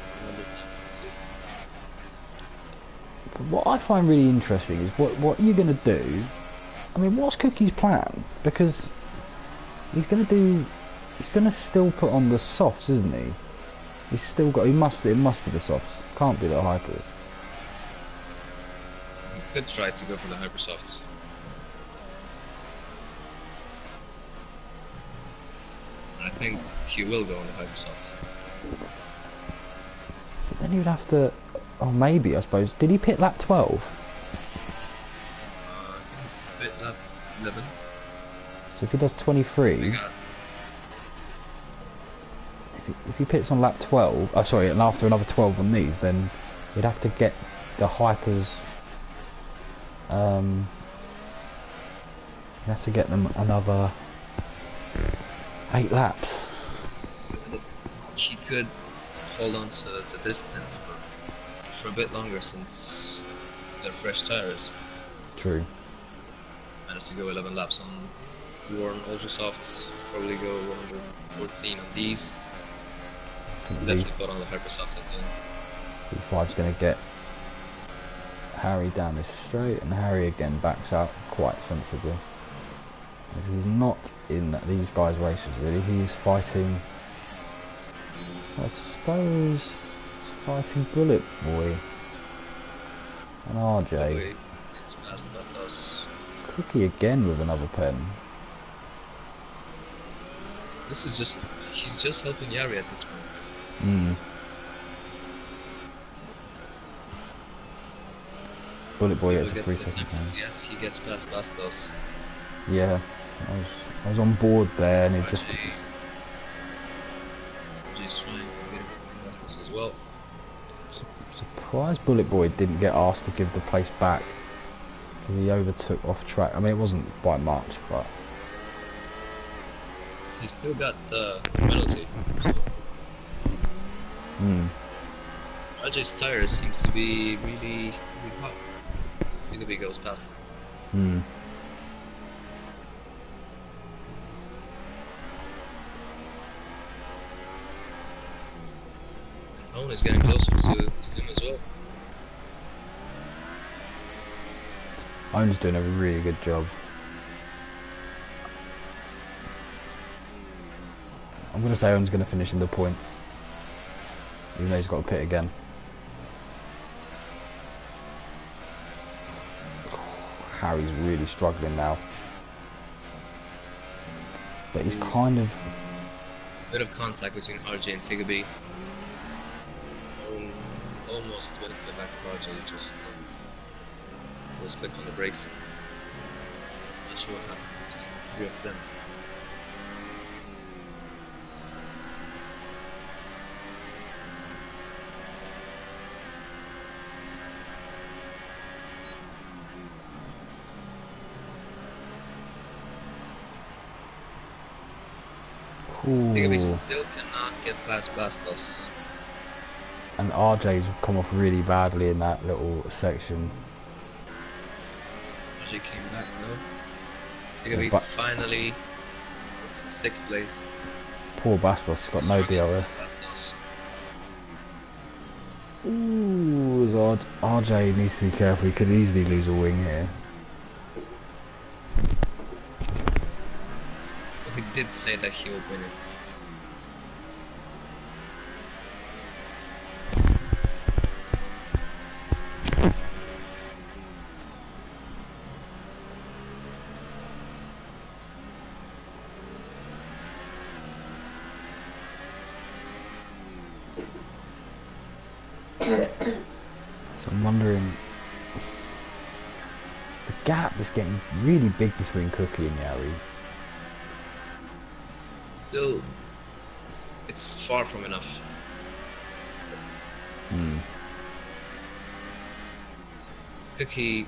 But what I find really interesting is what you're going to do. I mean, what's Cookie's plan? Because he's going to still put on the softs, isn't he? He's still got, it must be the softs. Can't be the hypers. He could try to go for the hypersofts. I think he will go on the hypersofts. But then he would have to, oh maybe I suppose. Did he pit lap 12? Pit lap 11. So if he does 23, if he pits on lap 12, oh sorry, and after another 12 on these, then he'd have to get the hypers. You'd have to get them another 8 laps. He could hold on to the distance for a bit longer since they're fresh tires. True. Managed to go 11 laps on worn ultra softs. Probably go 114 on these. Definitely put on the hyper softs, I think. V5's going to get Harry down this straight, and Harry again backs out quite sensibly. As he's not in these guys' races really, he's fighting, I suppose, he's fighting Bullet Boy and RJ. It's past us. Cookie again with another pen. This is just, he's just helping Yari at this point. Mm. Bullet Boy gets a 3-second time. Yes, he gets past Bastos. Yeah, I was on board there, and it just. He's trying to get Bastos as well. Surprised Bullet Boy didn't get asked to give the place back because he overtook off track. I mean, it wasn't by much, but He's still got the penalty. RJ's tires seems to be really hot. Tigaby goes past him. Owen is getting closer to him as well. Owen's doing a really good job. I'm going to say Owen's going to finish in the points, even though he's got to pit again. Harry's really struggling now, but he's kind of... Bit of contact between RJ and Tigaby. Almost went to the back of RJ, just was quick on the brakes. Not sure what happened between the three of them. Tigaby still cannot get past Bastos. And RJ's come off really badly in that little section. RJ came back though. Tigaby finally gets the 6th place. Poor Bastos got no DRS. Ooh, it's odd. RJ needs to be careful, he could easily lose a wing here. He did say that he would win it. So I'm wondering, the gap is getting really big between Cookie and Yari. Still, it's far from enough. Cookie,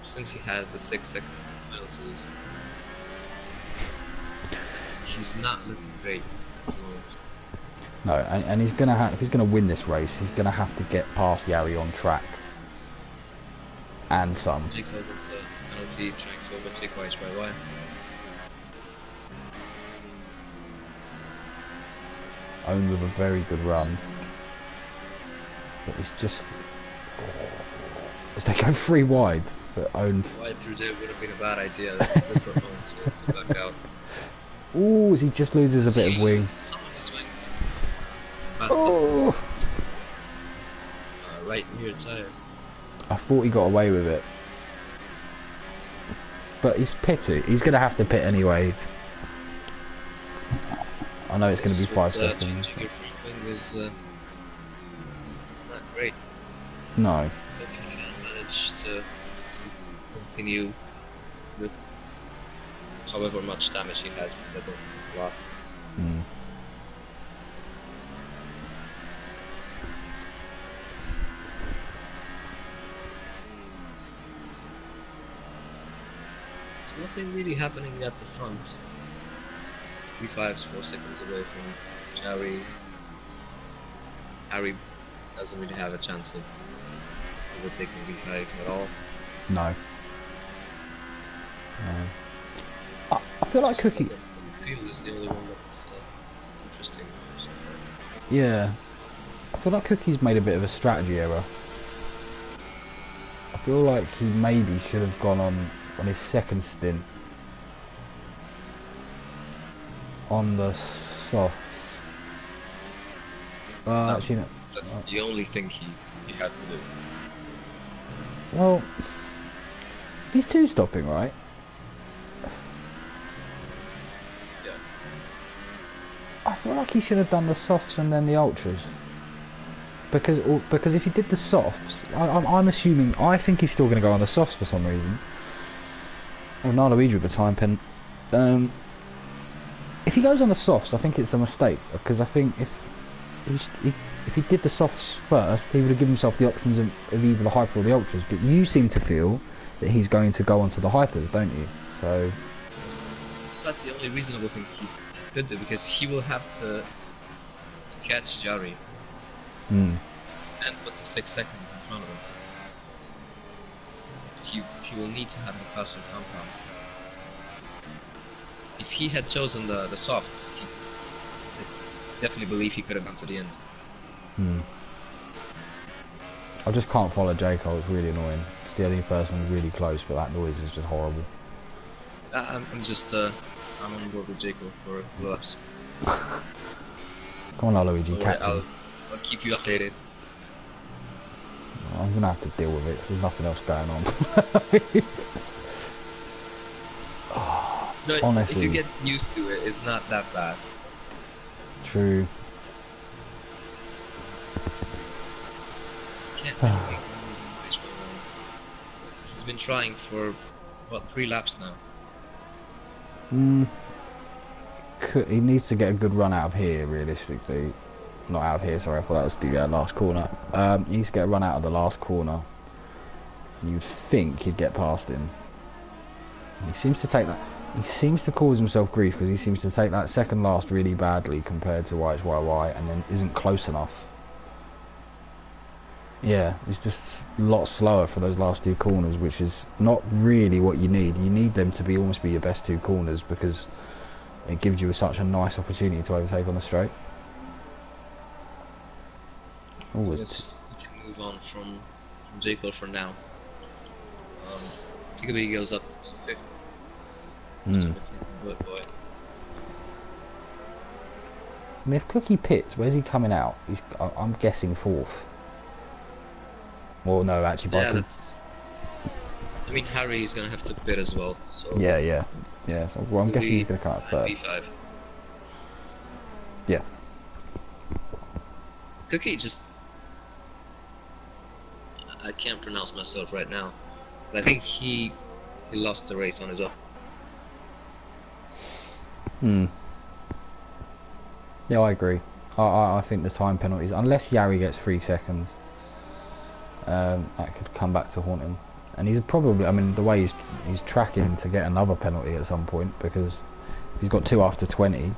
since he has the 6-second penalties, he's not looking great at the moment. No, and he's gonna have, if he's gonna win this race, he's gonna have to get past Yari on track and some. Because it's a penalty trying to overtake White right away. Owen with a very good run, but he's just as they go 3 wide, but Owen. Wide through there would have been a bad idea. That's good for Owen to back out. Ooh, he just loses a bit of wing. Some of his wing. Oh. Right near the tire. I thought he got away with it, but he's pitty. He's gonna have to pit anyway. I know it's going to be 5 seconds. Changing your front wing is not great. No. If you can manage to continue with however much damage he has, because I don't think it's a lot. There's nothing really happening at the front. P5's 4 seconds away from Harry. Harry doesn't really have a chance of overtaking V5 at all. No. I feel like Cookie. The field is the only one that's interesting so far. Yeah. I feel like Cookie's made a bit of a strategy error. I feel like he maybe should have gone on his second stint on the softs. No, Actually, no. that's the only thing he had to do. Well, he's two stopping, right? Yeah. I feel like he should have done the softs and then the ultras. Because if he did the softs, I'm assuming, I think he's still going to go on the softs for some reason. Oh, Luigi with the time pen. If he goes on the softs, I think it's a mistake. Because I think if he did the softs first, he would have given himself the options of either the hyper or the ultras. But you seem to feel that he's going to go onto the hypers, don't you? So That's the only reasonable thing he could do, because he will have to catch Jari and put the 6 seconds in front of him. He will need to have the faster compound. If he had chosen the softs, I definitely believe he could have gone to the end. I just can't follow J. Cole, it's really annoying. It's the only person really close, but that noise is just horrible. I'm on board with Jacob for laps. Come on, Luigi, catch him. I'll keep you updated. I'm gonna have to deal with it because there's nothing else going on. No, honestly, if you get used to it, it's not that bad. True. Can't really think which way around. He's been trying for what, 3 laps now. He needs to get a good run out of here, realistically. Not out of here, sorry, I thought that was the last corner. He needs to get a run out of the last corner. And you'd think he'd get past him. He seems to take that. He seems to cause himself grief because he seems to take that second last really badly compared to YY, and then isn't close enough. Yeah, it's just a lot slower for those last 2 corners, which is not really what you need. You need them to be almost be your best 2 corners because it gives you such a nice opportunity to overtake on the straight. Let's move on from Jacob for now. Tigabee goes up to 5th. Boy. I mean, if Cookie pits, where's he coming out? I'm guessing 4th. Well, no, actually, yeah, I mean, Harry is gonna have to pit as well. So yeah. So, well, I'm guessing he's gonna come out 3rd. V5. Yeah. Cookie just... I can't pronounce myself right now, but I think he lost the race on his own. Yeah, I agree. I think the time penalties, unless Yari gets 3 seconds, that could come back to haunt him. And he's probably, I mean, the way he's tracking to get another penalty at some point, because he's got 2 after 20.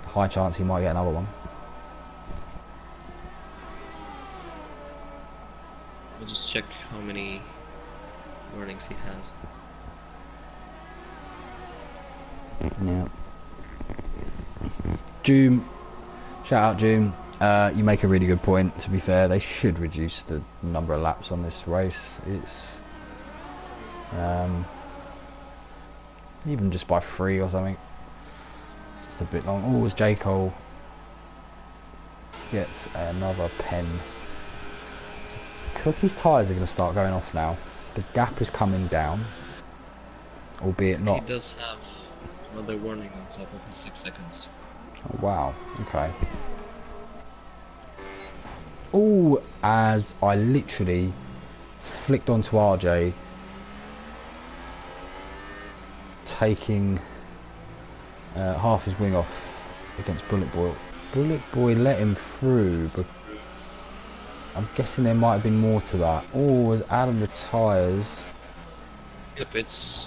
High chance he might get another one. I'll just check how many warnings he has. Yeah. Doom, shout out Doom. You make a really good point. To be fair, they should reduce the number of laps on this race. It's even just by 3 or something. It's just a bit long. Oh, as J. Cole gets another pen. Cookie's tyres are going to start going off now. The gap is coming down, albeit not. He does have another warning on top of his 6 seconds. Oh, wow. Okay. Oh, as I literally flicked onto RJ, taking half his wing off against Bullet Boy. Bullet Boy let him through, but I'm guessing there might have been more to that. Oh, as Adam retires. Yep, it was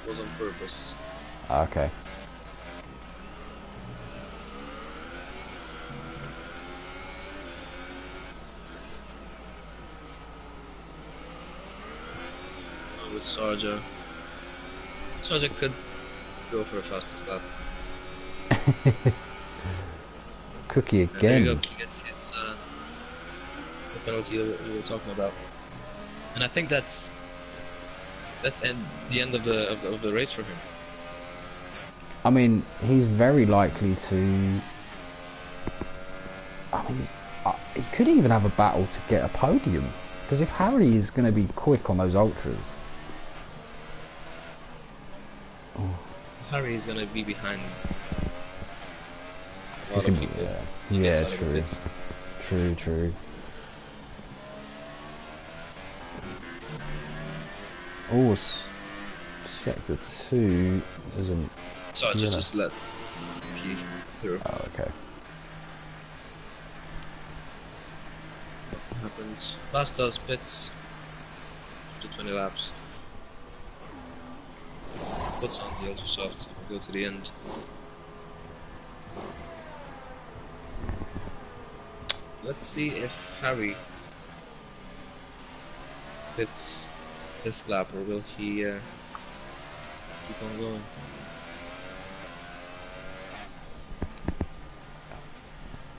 on purpose. Okay. Sarja. Sarja could go for a fastest lap. Cookie And there you again. go. He gets his the penalty that we were talking about. And I think that's the end of the race for him. I mean, he's very likely to. I mean, he could even have a battle to get a podium. Because if Harry is going to be quick on those ultras. Harry is gonna be behind a He's lot of gonna, people. yeah, Out of the true. pits. True. Oh, sector 2 isn't. Sarja Yeah. just let P through. Oh, okay. Happens. Last does pits to 20 laps. Puts on the ultra soft. We'll go to the end. Let's see if Harry pits this lap, or will he keep on going?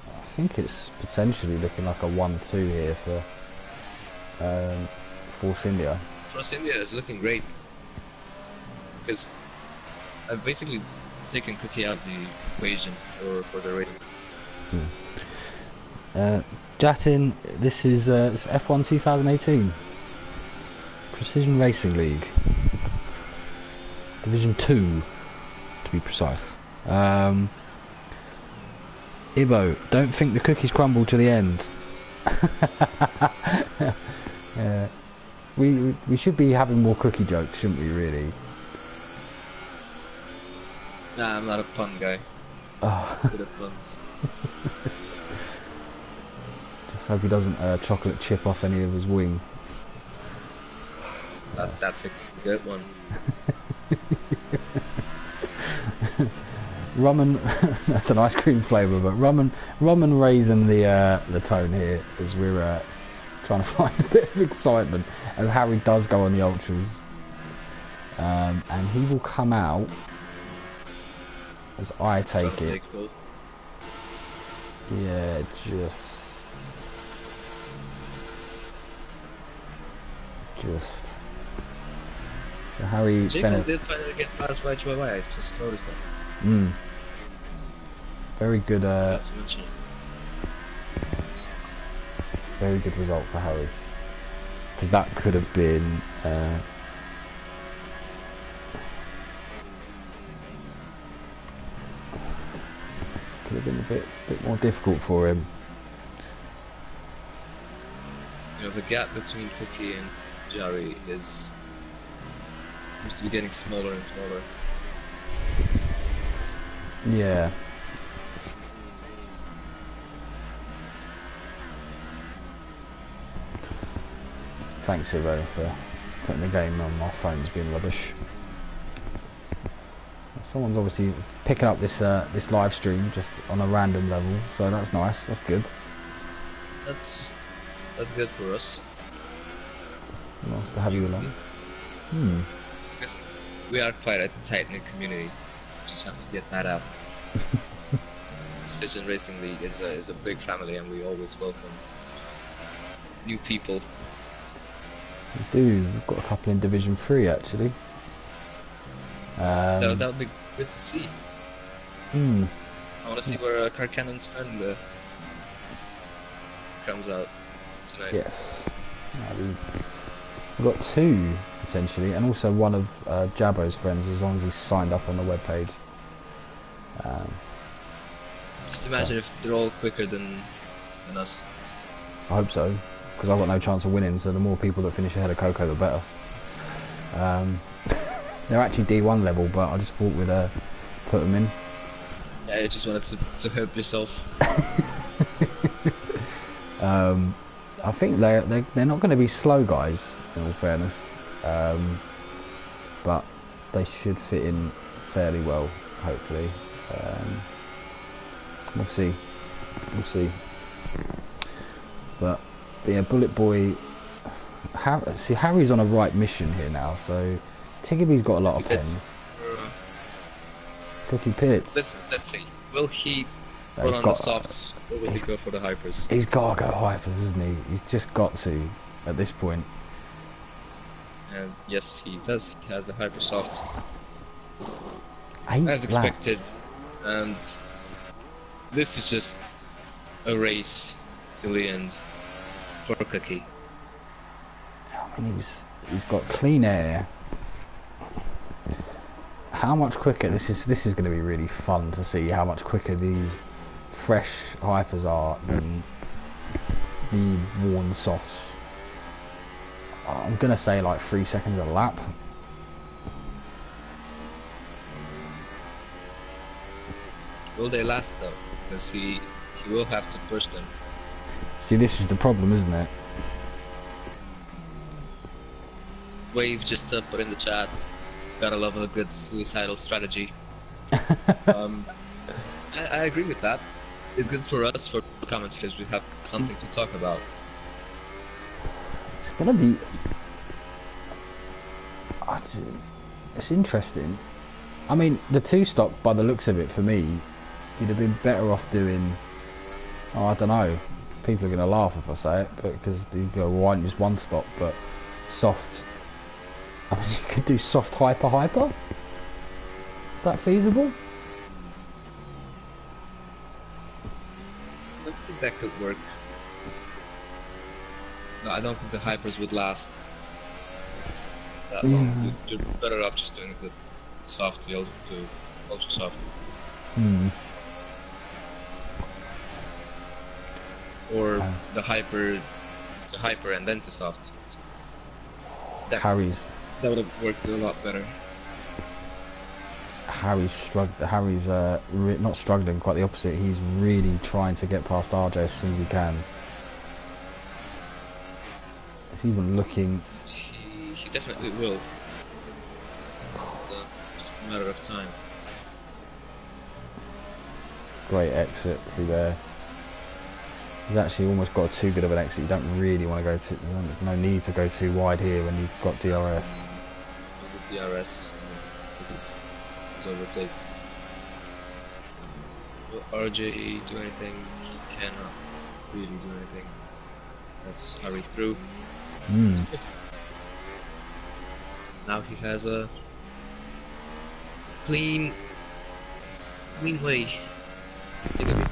I think it's potentially looking like a 1-2 here for Force India. Force India is looking great because I've basically taken Cookie out of the equation for the rating. Jatin, this is it's F1 2018 Precision Racing League Division 2 to be precise. Ibo, don't think the cookies crumble to the end. We should be having more cookie jokes, shouldn't we, really? Nah, I'm not a pun guy. Oh. Good at puns. Just hope he doesn't chocolate chip off any of his wing. That's a good one. Rum and that's an ice cream flavour, but rum and raisin the tone here as we're trying to find a bit of excitement as Harry does go on the ultras, and he will come out as I take it. Yeah, just. So Harry Jacob did finally get past by Chihuahua. I just noticed that. Very good. Not to mention it. Very good result for Harry, because that could have been. Could have been a bit more difficult for him. You know, the gap between Cookie and Jari seems to be getting smaller and smaller. Yeah. Thanks, Ivo, for putting the game on. My phone's been rubbish. Someone's obviously picking up this this live stream just on a random level, so that's nice. That's good. That's good for us. Nice to have you along. Because we are quite a tight-knit community. Just have to get that out. Precision Racing League is a big family, and we always welcome new people. We do. We've got a couple in Division 3 actually. That would be good to see. I want to see where Carcannon's friend comes out tonight. Yes. We've got 2 potentially, and also one of Jabbo's friends, as long as he's signed up on the webpage. Just imagine if they're all quicker than us. I hope so, because I've got no chance of winning, so the more people that finish ahead of Coco, the better. They're actually D1 level, but I just thought we'd put them in. Yeah, you just wanted to help yourself. I think they're not going to be slow guys, in all fairness, but they should fit in fairly well, hopefully. We'll see. But yeah, Bullet Boy, See, Harry's on a right mission here now, so Tiggerby's got a lot of Let's, pens. Cookie Pits. let's see. Will he No, run he's on got, the softs, or will he go for the hypers? he's got to go hypers, isn't he? He's just got to at this point. And yes, he does. He has the hyper softs. 8 As expected. laps. And this is just a race till the end for Cookie. I mean, he's got clean air. How much quicker this is going to be really fun to see how much quicker these fresh hypers are than the worn softs. I'm going to say like 3 seconds a lap. Will they last though? Because he will have to push them. See, this is the problem, isn't it? Wave just put in the chat. Gotta love a good suicidal strategy. I agree with that. It's good for us, for commentators. We have something to talk about. It's going to be... It's interesting. I mean, the 2-stop, by the looks of it, for me, you'd have been better off doing... Oh, I don't know. People are going to laugh if I say it, but because you go, well, why don't you just 1-stop, but soft... I mean, you could do soft hyper. Is that feasible? I think that could work. No, I don't think the hypers would last that long. You're better off just doing the soft, the ultra soft. Or the hyper to hyper and then to soft. Harry's That would have worked a lot better. Harry's not struggling, quite the opposite. He's really trying to get past RJ as soon as he can. He's even looking... He definitely will. It's just a matter of time. Great exit through there. He's actually almost got too good of an exit. You don't really want to go too... No need to go too wide here when you've got DRS. With DRS, this is overtake. Will RJ do anything? He cannot really do anything. Let's hurry through. Now he has a clean way. Take a bit.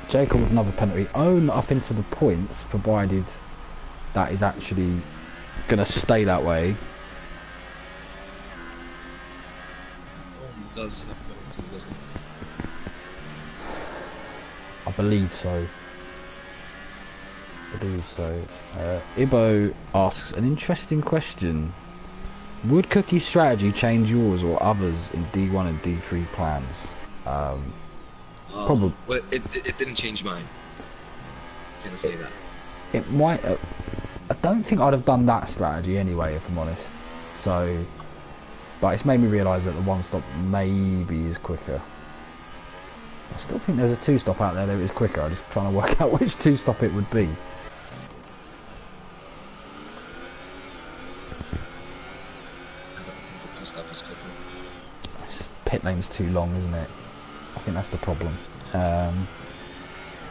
Jacob with another penalty. Own up into the points, provided that is actually going to stay that way. Oh, does have penalty, doesn't it? I believe so. Ibo asks an interesting question. Would Cookie's strategy change yours or others in D1 and D3 plans? Probably. Well, it didn't change mine. I was gonna say that. It might. I don't think I'd have done that strategy anyway, if I'm honest. So, but it's made me realise that the 1-stop maybe is quicker. I still think there's a 2-stop out there that is quicker. I'm just trying to work out which 2-stop it would be. Pit lane's too long, isn't it? I think that's the problem.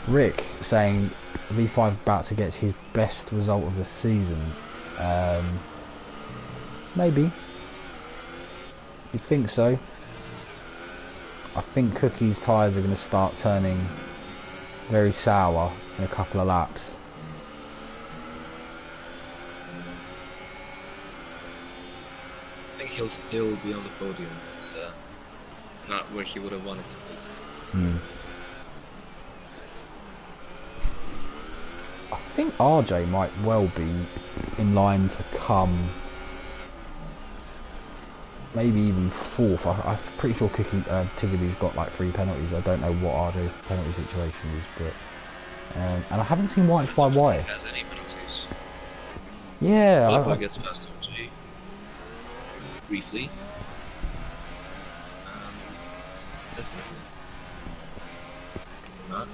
Rick saying V5 about to get his best result of the season. Maybe. You think so? I think Cookie's tyres are going to start turning very sour in a couple of laps. I think he'll still be on the podium, but not where he would have wanted to be. I think RJ might well be in line to come maybe even 4th. I'm pretty sure Tiggerby's got like 3 penalties. I don't know what RJ's penalty situation is, but and I haven't seen White by why. Has any penalties? Yeah, Blackwood gets past RJ briefly. Definitely. Not.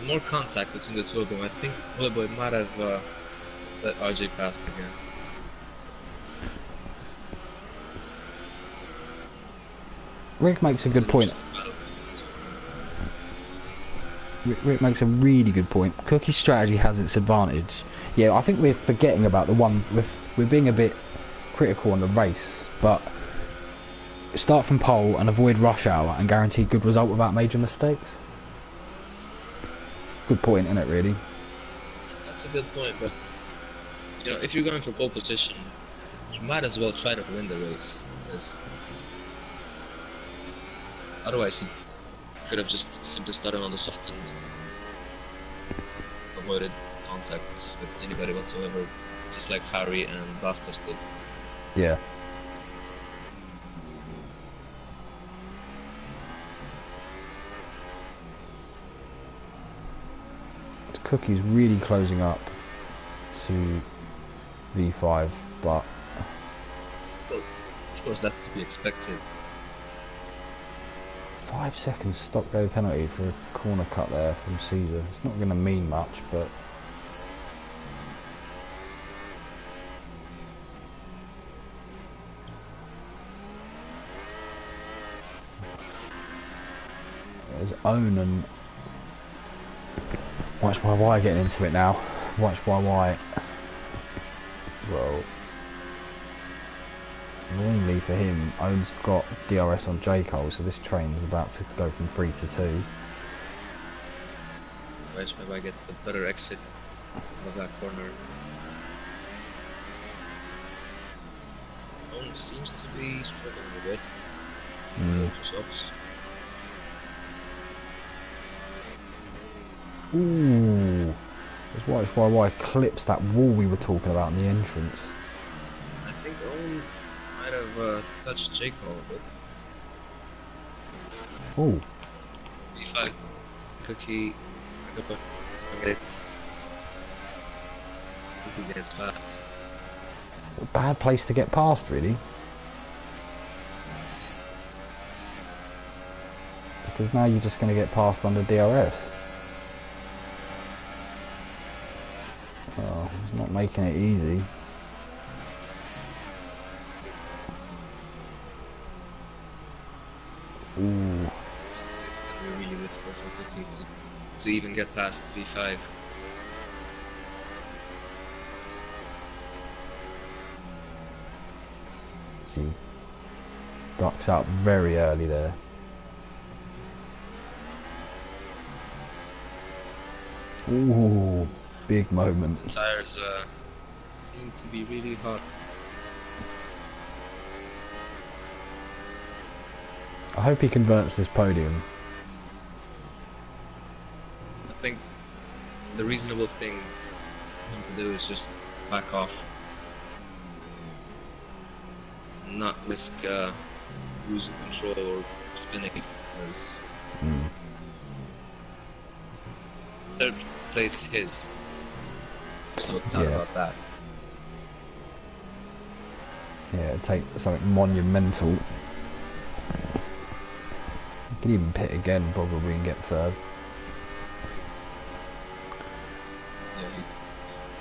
more contact between the two of them. I think Boy might have let RJ past again. Rick makes a It's good an point. interesting battle. Rick makes a really good point. Cookie's strategy has its advantage. Yeah, I think we're forgetting about the one. We're being a bit critical on the race, but start from pole and avoid rush hour and guarantee good result without major mistakes. Good point, isn't it, really? That's a good point, but you know, if you're going for pole position, you might as well try to win the race. Because otherwise, he could have just simply started on the softs and avoided contact with anybody whatsoever, just like Harry and Bastos did. Yeah. Cookie's really closing up to V5, but Well, of course, that's to be expected. 5 seconds stop go penalty for a corner cut there from Caesar. It's not going to mean much, but there's Owen and Watch My Why getting into it now. Watch My Why. Well, annoyingly for him, Owen's got DRS on J Cole, so this train is about to go from 3 to 2. Maybe gets the better exit of that corner. Owen seems to be struggling a bit. Ooh, that's why I clips that wall we were talking about in the entrance. I think Owen might have touched Jake a little bit. Ooh. B5. Cookie. Okay. Cookie gets past. A bad place to get past, really. Because now you're just going to get past under DRS. Oh, he's not making it easy. Ooh. It's going to be really difficult for Cookie to even get past V5. See, ducks out very early there. Ooh, big moment. The tires seem to be really hot. I hope he converts this podium. I think the reasonable thing to do is just back off. Not risk losing control or spinning, because third place is his. No doubt about that. Yeah, it'd take something monumental. You could even pit again probably and get third. Yeah, he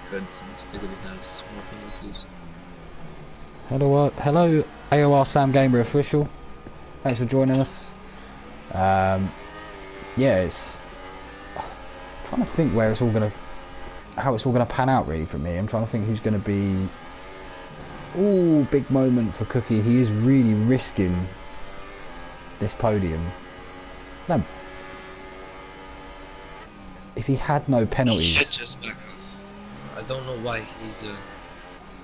could, still has more penalties. Hello, AOR Sam Gamer official. Thanks for joining us. Yeah, it's I'm trying to think where it's all gonna, how it's all gonna pan out really for me. I'm trying to think who's gonna be. Ooh, big moment for Cookie. He is really risking this podium. No, if he had no penalties. He should just back off. I don't know why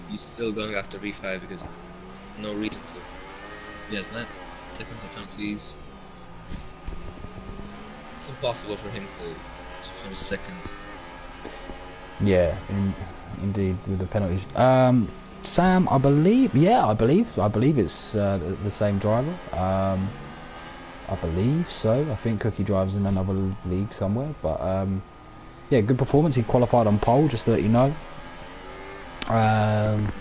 he's still going after V5, because no reason to. He has 9 seconds of penalties. It's impossible for him to finish second. Yeah, indeed, with the penalties. Sam, I believe, yeah, I believe it's the same driver. I believe so. I think Cookie drives in another league somewhere, but yeah, good performance. He qualified on pole, just to let you know.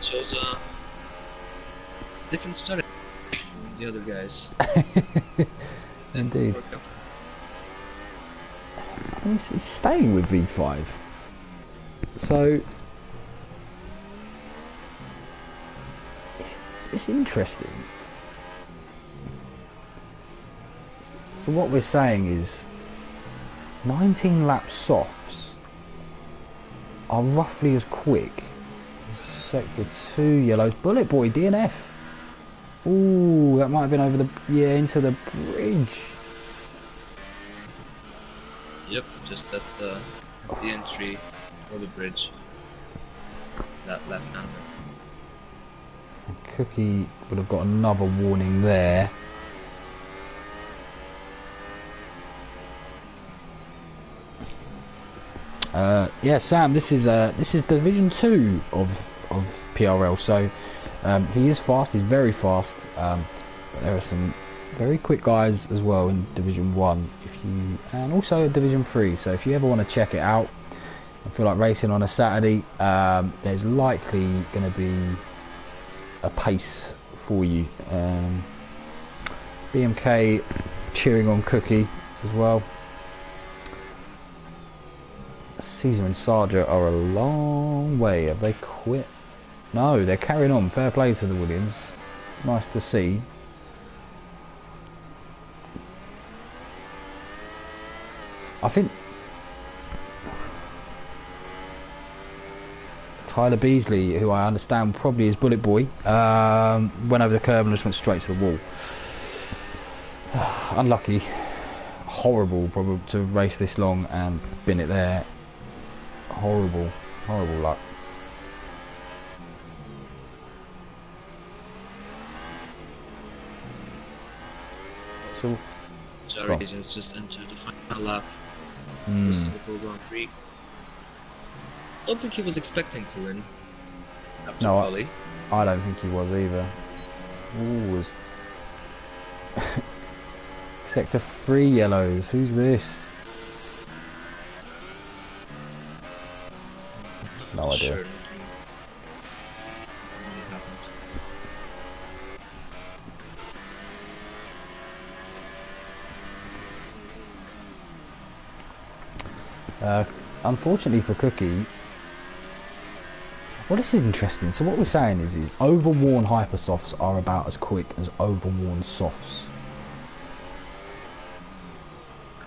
Shows a different strategy from the other guys. Indeed. And he's staying with V5. So it's interesting. So what we're saying is 19 lap softs are roughly as quick as sector 2 yellows. Bullet Boy DNF. Ooh, that might have been over the into the bridge. Yep, just at the entry for the bridge. That left-hander. Cookie would have got another warning there. Yeah, Sam, this is Division 2 of PRL, so he is fast, he's very fast, but there are some very quick guys as well in Division 1 and also Division 3, so if you ever want to check it out and feel like racing on a Saturday, there's likely going to be a pace for you. BMK cheering on Cookie as well. Caesar and Sarja are a long way. Have they quit? No, they're carrying on. Fair play to the Williams. Nice to see. I think Tyler Beasley, who I understand probably is Bullet Boy, went over the curb and just went straight to the wall. Unlucky. Horrible probably to race this long and bin it there. Horrible luck. So Jerry has just entered the final lap for Singapore Grand Prix. I don't think he was expecting to win after quali. I don't think he was either. Ooh, Sector 3 yellows, who's this? No idea. Sure. Unfortunately for Cookie, well, this is interesting. So what we're saying is overworn hypersofts are about as quick as overworn softs.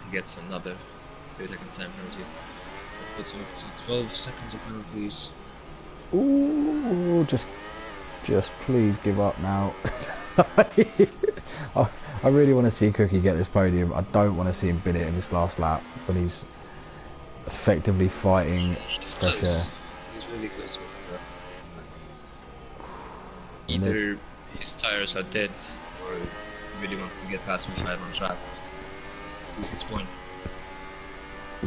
He gets another 3-second time penalty. That puts him up to 12 seconds of penalties. Ooh, just please give up now. I really want to see Cookie get this podium. I don't want to see him bin it in this last lap when he's effectively fighting fresh air. He's really close. Either his tires are dead, or he really wants to get past me 5 on track. At this point.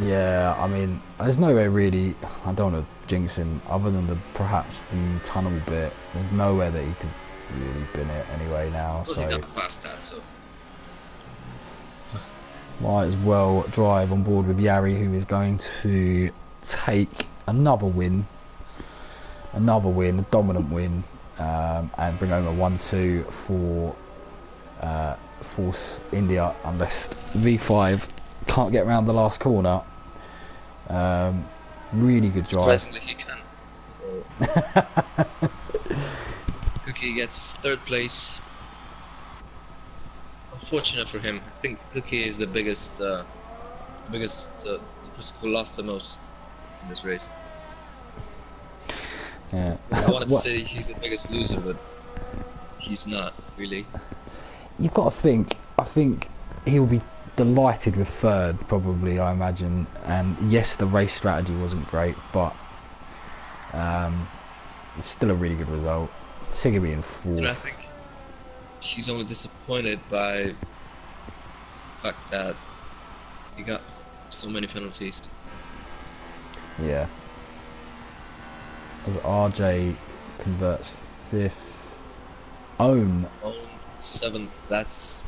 Yeah, I mean, there's no way really. I don't want to jinx him, other than perhaps the tunnel bit. There's nowhere that he could really bin it anyway now. Well, so he got past that, so might as well drive on board with Yari, who is going to take another win, a dominant win, and bring home a 1-2 for Force India, unless V5 can't get around the last corner. Really good drive. surprisingly he can. So. Cookie gets 3rd place. Unfortunate for him. I think Cookie is the biggest the person who lost the most in this race. Yeah. I wanted to say he's the biggest loser, but he's not really. You've got to think. I think he'll be delighted with 3rd, probably. I imagine. And yes, the race strategy wasn't great, but it's still a really good result. Siggy being 4th. And I think she's only disappointed by the fact that he got so many penalties. Yeah. As RJ converts 5th. Own 7th. That's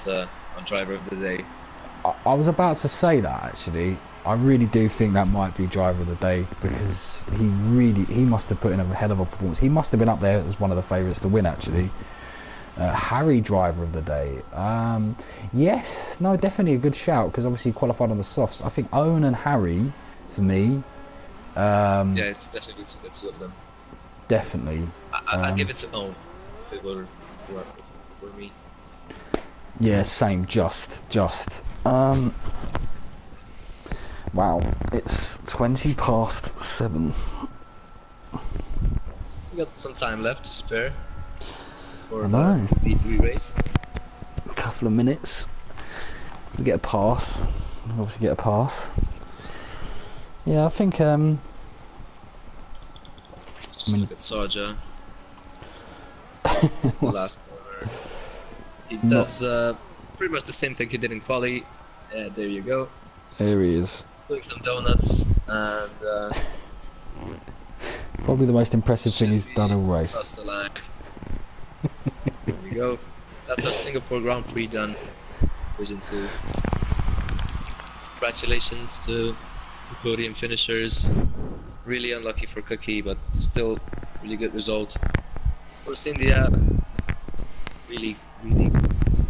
a driver of the day. I was about to say that actually. I really do think that might be driver of the day, because he must have put in a hell of a performance. He must have been up there as one of the favourites to win actually. Harry driver of the day. Yes, no, definitely a good shout because obviously he qualified on the softs. I think Owen and Harry, for me. Yeah, it's definitely the two of them. Definitely. I'd give it to Owen if it were me. Yeah, same. Just. Wow, it's 7:20. We got some time left to spare for I know. the re-race. A couple of minutes. We get a pass. We obviously get a pass. Yeah, I think. Just look at Sarja. The last corner. He does pretty much the same thing he did in quali. Yeah, there you go. There he is. Doing some donuts and Probably the most impressive thing he's done all race. across the line. There we go. That's our Singapore Grand Prix done. Division 2. Congratulations to the podium finishers. Really unlucky for Cookie, but still really good result. Force India, really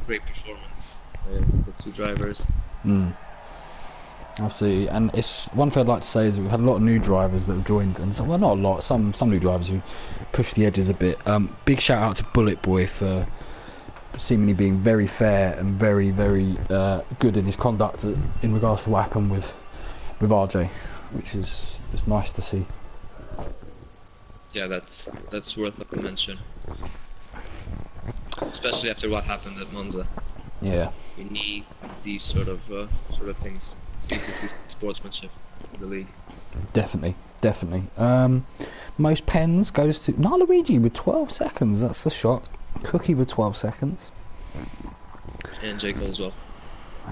great performance by the two drivers. Absolutely, and it's one thing I'd like to say is that we've had a lot of new drivers that have joined, and well, not a lot, some new drivers who push the edges a bit. Big shout out to Bullet Boy for seemingly being very fair and very good in his conduct in regards to what happened with RJ, which is nice to see. Yeah, that's worth a mention, especially after what happened at Monza. Yeah, We need these sort of things. We need to see sportsmanship in the league. definitely. Most pens goes to Luigi with 12 seconds. That's a shock. Cookie with 12 seconds. And J. Cole as well.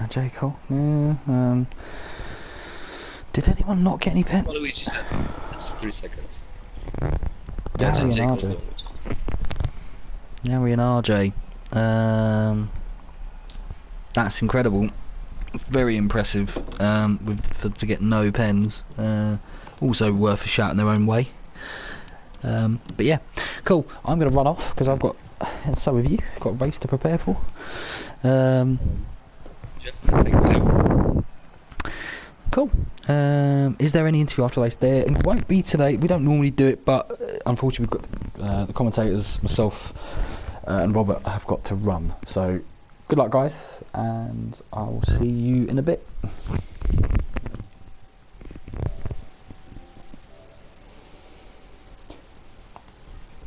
J. Cole. Yeah. Did anyone not get any pen? Well, Luigi had just 3 seconds. Gary and J. Cole's RJ. the one which- Gary and RJ. That's incredible. Very impressive. To get no pens. Also worth a shout in their own way. But yeah, cool. I'm going to run off because I've got, and so have you, got a race to prepare for. Yeah, I think we do. Cool. Is there any interview after the race? There it won't be today. We don't normally do it, but unfortunately we've got the commentators, myself and Robert have got to run. So good luck, guys, and I'll see you in a bit.